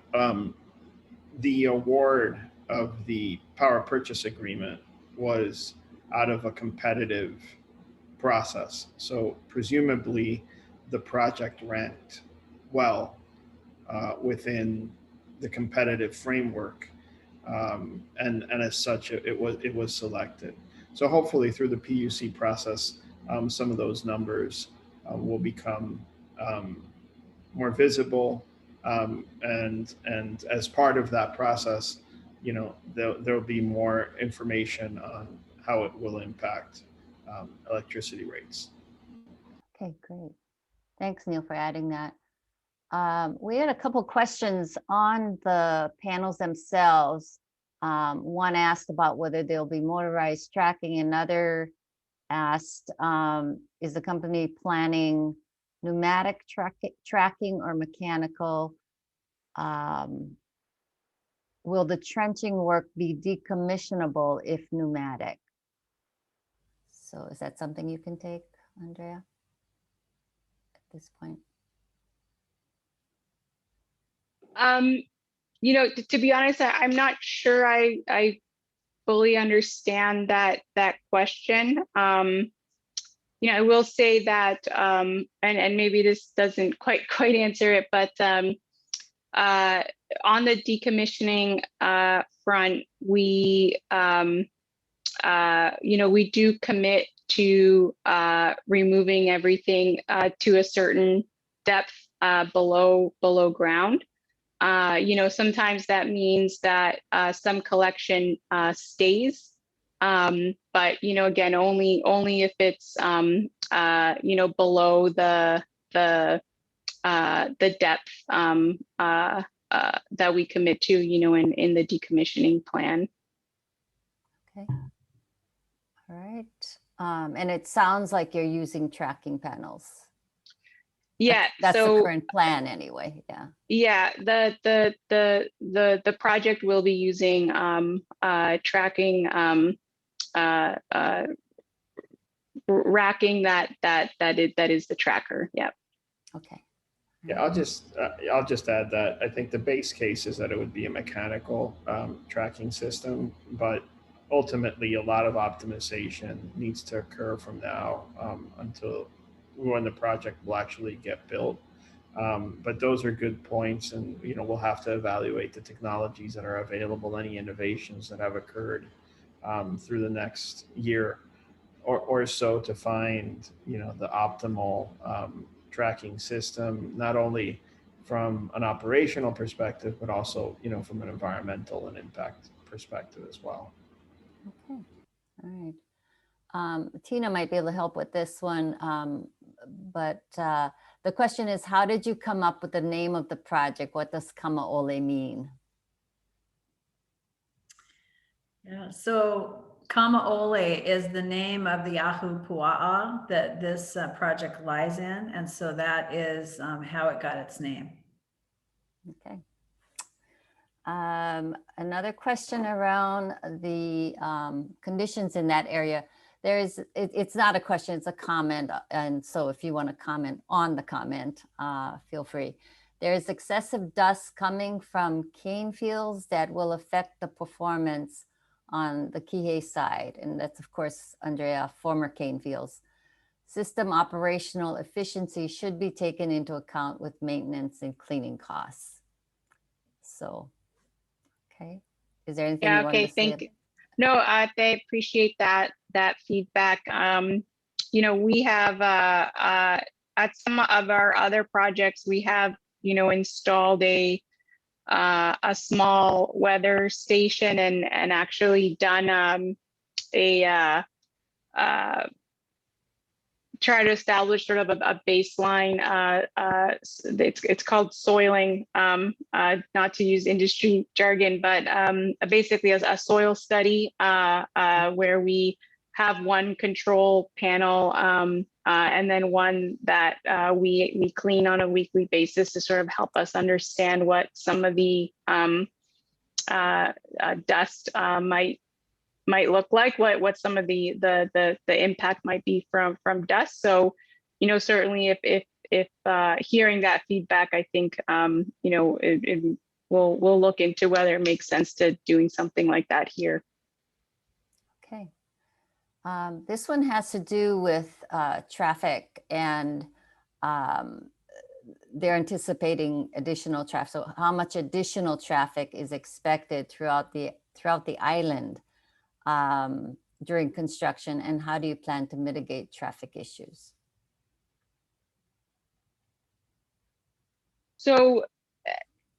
the award of the power purchase agreement was out of a competitive process. So presumably the project ranked well within the competitive framework, and as such, it was selected. So hopefully through the PUC process, some of those numbers will become more visible, and as part of that process, there'll be more information on how it will impact electricity rates. Okay, great. Thanks, Neil, for adding that. We had a couple questions on the panels themselves. One asked about whether there'll be motorized tracking. Another asked, is the company planning pneumatic tracking or mechanical? Will the trenching work be decommissionable if pneumatic? So is that something you can take, Andrea, at this point? To be honest, I'm not sure I fully understand that question. I will say that, and maybe this doesn't quite answer it, but on the decommissioning front, we we do commit to removing everything to a certain depth below ground. Sometimes that means that some collection stays, but again, only if it's below the depth that we commit to, in the decommissioning plan. Okay. All right. And it sounds like you're using tracking panels. Yeah, that's so the current plan anyway. Yeah. Yeah, the project will be using tracking racking that is the tracker. Yeah. Okay. Yeah, I'll just add that I think the base case is that it would be a mechanical tracking system, but ultimately a lot of optimization needs to occur from now until when the project will actually get built. But those are good points, and we'll have to evaluate the technologies that are available, any innovations that have occurred through the next year or so to find the optimal tracking system, not only from an operational perspective, but also from an environmental and impact perspective as well. Okay. All right. Tina might be able to help with this one, but the question is, how did you come up with the name of the project? What does Kamaole mean? Yeah, so Kamaole is the name of the ahupua'a that this project lies in, and so that is how it got its name. Okay. Another question around the conditions in that area. It's not a question, it's a comment. And so if you want to comment on the comment, feel free. There is excessive dust coming from cane fields that will affect the performance on the Kihei side. And that's, of course, Andrea, former cane fields. System operational efficiency should be taken into account with maintenance and cleaning costs. So, okay. Is there anything you want to say? Thank you. No, I appreciate that feedback. We have at some of our other projects, we have installed a small weather station and actually done try to establish sort of a baseline. It's called soiling, not to use industry jargon, but basically a soil study where we have one control panel and then one that we clean on a weekly basis to sort of help us understand what some of the dust might look like, what some of the impact might be from dust. So, certainly if hearing that feedback, I think we'll look into whether it makes sense to doing something like that here. Okay. This one has to do with traffic, and they're anticipating additional traffic. So how much additional traffic is expected throughout the island during construction, and how do you plan to mitigate traffic issues? So,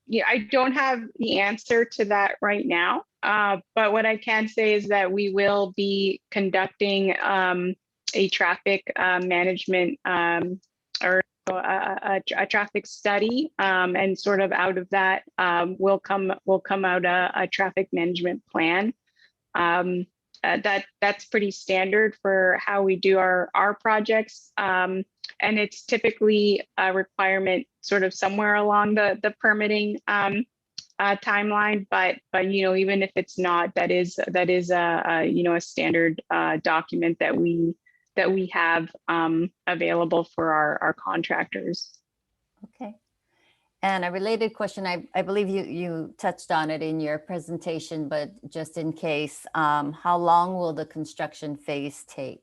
yeah, I don't have the answer to that right now, but what I can say is that we will be conducting a traffic management or a traffic study, and sort of out of that will come out a traffic management plan. That's pretty standard for how we do our projects. And it's typically a requirement sort of somewhere along the permitting timeline, but even if it's not, that is a standard document that we have available for our contractors. Okay. And a related question, I believe you touched on it in your presentation, but just in case, how long will the construction phase take?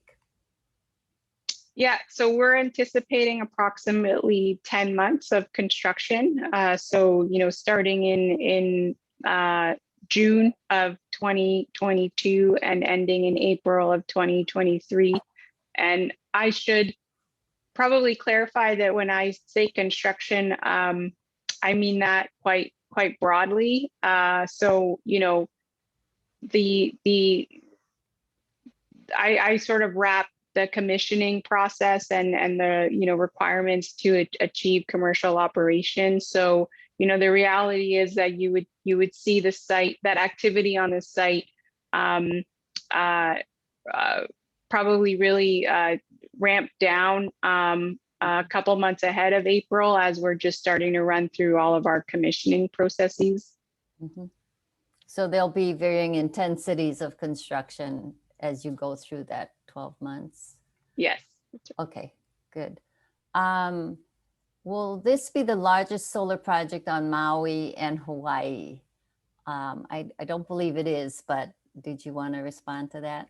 Yeah, so we're anticipating approximately 10 months of construction. So, starting in June of 2022 and ending in April of 2023. And I should probably clarify that when I say construction, I mean that quite broadly. So, I sort of wrap the commissioning process and the requirements to achieve commercial operation. So the reality is that you would see the site, that activity on the site, probably really ramp down a couple months ahead of April, as we're just starting to run through all of our commissioning processes. Mm-hmm. So there'll be varying intensities of construction as you go through that 12 months? Yes. Okay, good. Will this be the largest solar project on Maui and Hawaii? I don't believe it is, but did you want to respond to that?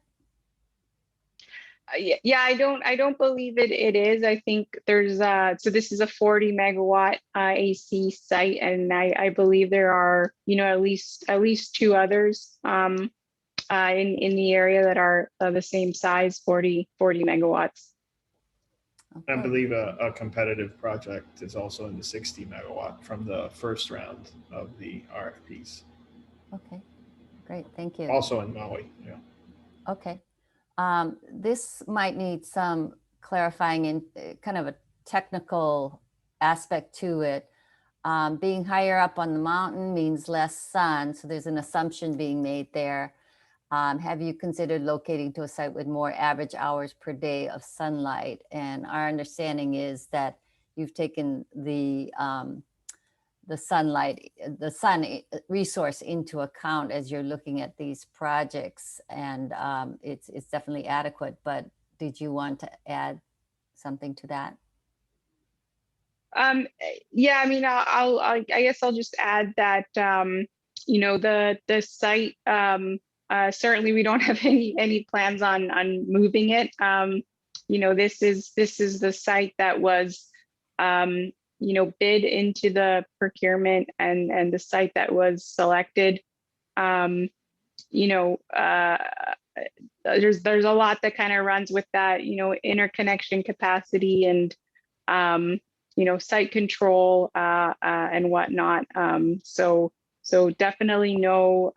Yeah, I don't believe it is. I think there's so this is a 40 megawatt AC site, and I believe there are at least two others in the area that are the same size, 40 megawatts. Okay. I believe a competitive project is also in the 60 megawatt from the first round of the RFPs. Okay, great, thank you. Also in Maui, yeah. Okay. This might need some clarifying in kind of a technical aspect to it. Being higher up on the mountain means less sun, so there's an assumption being made there. Have you considered locating to a site with more average hours per day of sunlight? And our understanding is that you've taken the sun resource into account as you're looking at these projects, and it's definitely adequate. But did you want to add something to that? Yeah, I mean, I guess I'll just add that the site, certainly we don't have any plans on moving it. This is the site that was bid into the procurement, and the site that was selected. There's a lot that kind of runs with that, interconnection capacity and site control and whatnot. So definitely no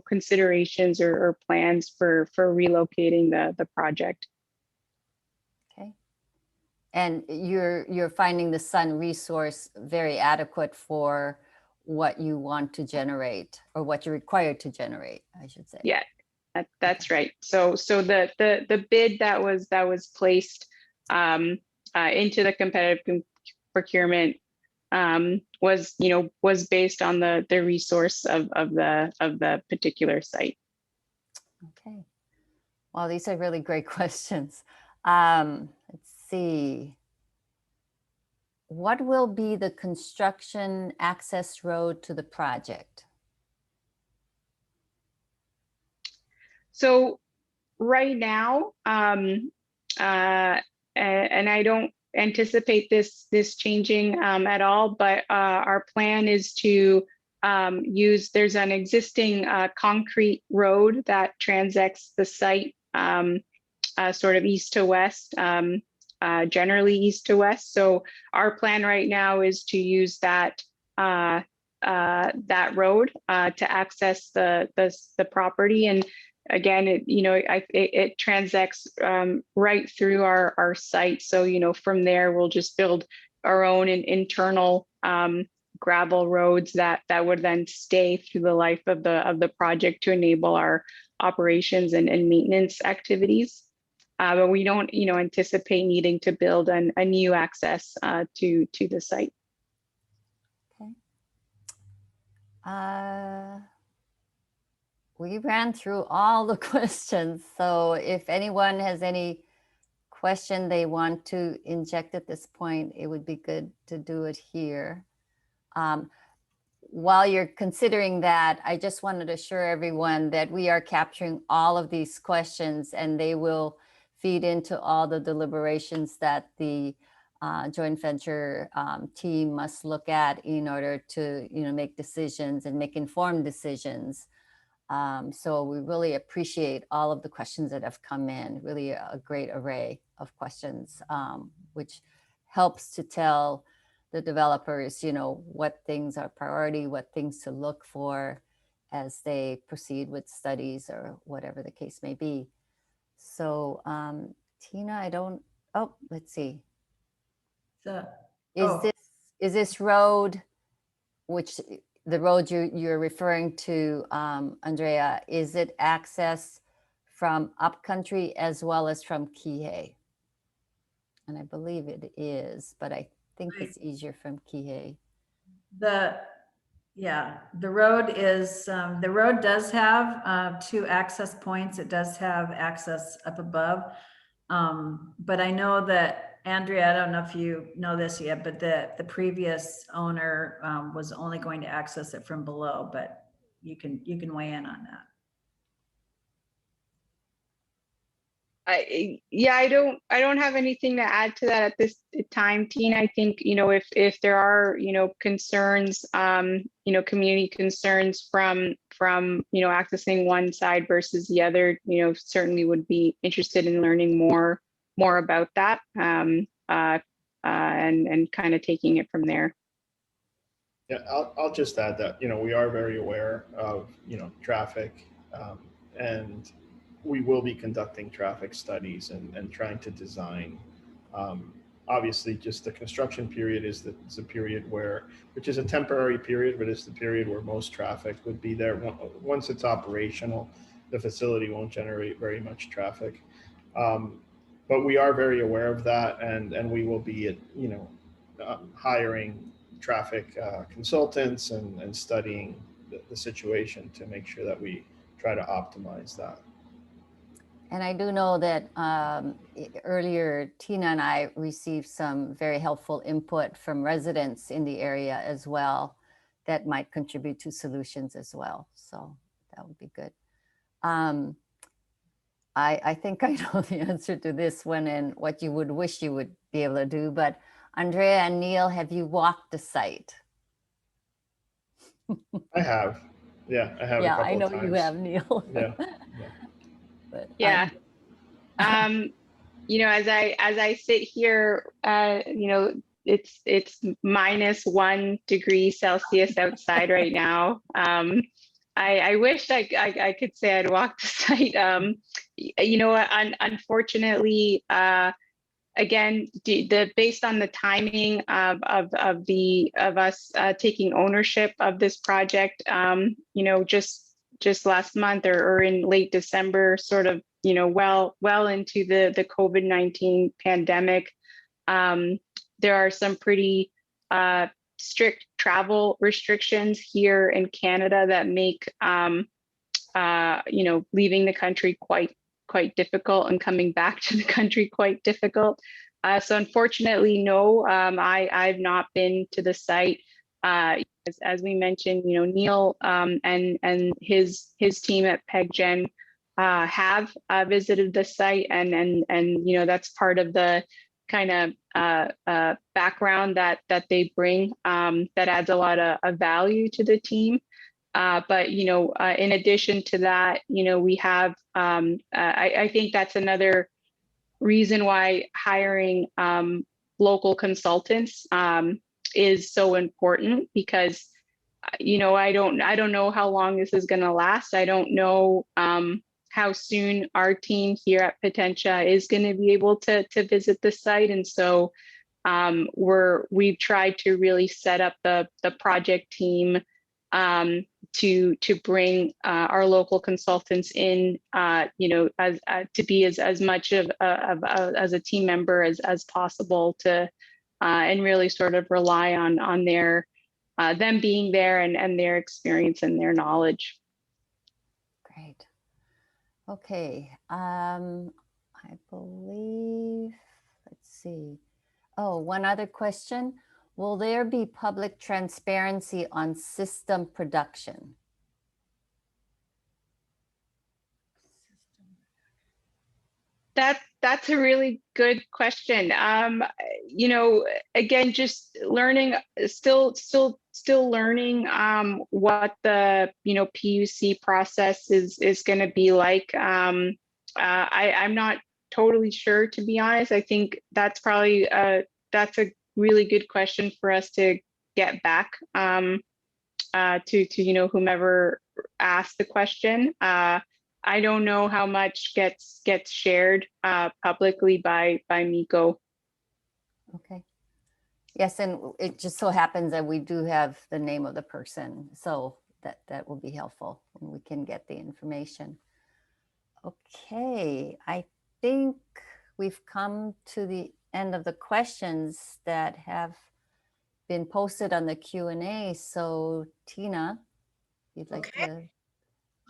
considerations or plans for relocating the project. Okay. And you're finding the sun resource very adequate for what you want to generate, or what you're required to generate, I should say. Yeah, that's right. So the bid that was placed into the competitive procurement was based on the resource of the particular site. Okay. Well, these are really great questions. Let's see. What will be the construction access road to the project? So right now, and I don't anticipate this changing at all, but our plan is to there's an existing concrete road that transects the site sort of east to west, generally east to west. So our plan right now is to use that road to access the property. And again, it transects right through our site. So, from there, we'll just build our own internal gravel roads that would then stay through the life of the project to enable our operations and maintenance activities. but we don't, anticipate needing to build a new access to the site. Okay. We ran through all the questions. So if anyone has any question they want to inject at this point, it would be good to do it here. While you're considering that, I just wanted to assure everyone that we are capturing all of these questions and they will feed into all the deliberations that the joint venture team must look at in order to make decisions and make informed decisions. So we really appreciate all of the questions that have come in, really a great array of questions, which helps to tell the developers, what things are priority, what things to look for as they proceed with studies or whatever the case may be. So Tina, let's see. So, Is this road, which the road you're referring to, Andrea, is it access from upcountry as well as from Kihei? And I believe it is, but I think it's easier from Kihei. the road is, the road does have 2 access points. It does have access up above. But I know that, Andrea, I don't know if you know this yet, but the previous owner was only going to access it from below, but you can weigh in on that. I don't have anything to add to that at this time, Tina. I think, if there are, concerns, community concerns from, accessing one side versus the other, certainly would be interested in learning more about that, and kind of taking it from there. Yeah, I'll just add that, we are very aware of, traffic, and we will be conducting traffic studies and trying to design. Obviously, just the construction period is the period which is a temporary period, but it's the period where most traffic would be there. Once it's operational, the facility won't generate very much traffic. But we are very aware of that, and we will be, hiring traffic consultants and studying the situation to make sure that we try to optimize that. And I do know that earlier, Tina and I received some very helpful input from residents in the area as well that might contribute to solutions as well. So that would be good. I think I know the answer to this one and what you would wish you would be able to do, but Andrea and Neil, have you walked the site? I have. Yeah, I have. Yeah, a couple I know of times. you have, Neil. Yeah. But yeah. As I sit here, it's -1 degree Celsius outside right now. I wish I could say I'd walked the site. Unfortunately, again, based on the timing of us taking ownership of this project, just last month or in late December, sort of, well into the COVID-19 pandemic, there are some pretty strict travel restrictions here in Canada that make, leaving the country quite difficult and coming back to the country quite difficult. So unfortunately, no, I've not been to the site. As we mentioned, Neil and his team at PegGen have visited the site, and that's part of the kind of background that they bring, that adds a lot of value to the team. But in addition to that, we have, I think that's another reason why hiring local consultants is so important, because I don't know how long this is going to last. I don't know how soon our team here at Potentia is going to be able to visit the site, and so we've tried to really set up the project team to bring our local consultants in, as to be as much of as a team member as possible to and really sort of rely on their them being there and their experience and their knowledge. Great. Okay. I believe, let's see. Oh, one other question. Will there be public transparency on system production? That's a really good question. Again, just learning, still learning what the PUC process is going to be like. I'm not totally sure, to be honest. I think that's probably that's a really good question for us to get back to whomever asked the question. I don't know how much gets shared publicly by MECO. Okay. Yes, and it just so happens that we do have the name of the person, so that will be helpful when we can get the information. Okay, I think we've come to the end of the questions that have been posted on the Q&A. So Tina, you'd like to?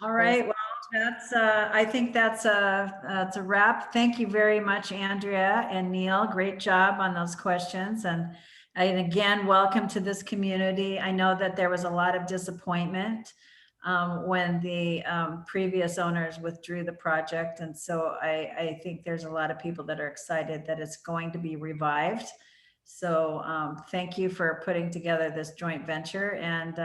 All right, well, that's, I think that's a wrap. Thank you very much, Andrea and Neil. Great job on those questions. And again, welcome to this community. I know that there was a lot of disappointment when the previous owners withdrew the project. And so I think there's a lot of people that are excited that it's going to be revived. So thank you for putting together this joint venture. And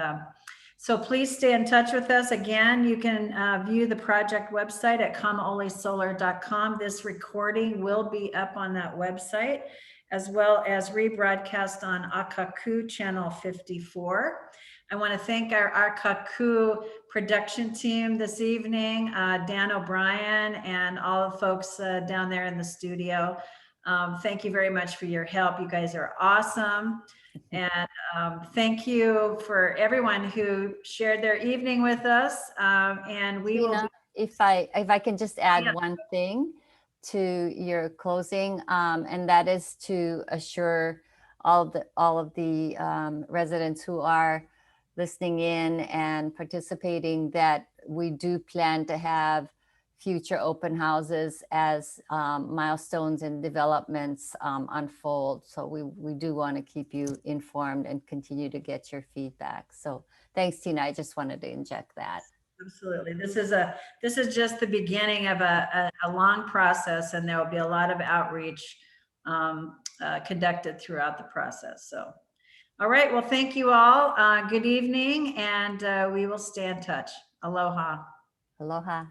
so please stay in touch with us. Again, you can view the project website at kamaolesolar.com. This recording will be up on that website, as well as rebroadcast on Akaku channel 54. I want to thank our Akaku production team this evening, Dan O'Brien and all the folks down there in the studio. Thank you very much for your help. You guys are awesome. And thank you for everyone who shared their evening with us. And we Tina, will be, if I can just add one thing to your closing, and that is to assure all of the residents who are listening in and participating that we do plan to have future open houses as milestones and developments unfold. So we do want to keep you informed and continue to get your feedback. So thanks, Tina. I just wanted to inject that. absolutely. This is just the beginning of a long process, and there will be a lot of outreach conducted throughout the process. So, all right. Well, thank you all. Good evening, and we will stay in touch. Aloha. Aloha.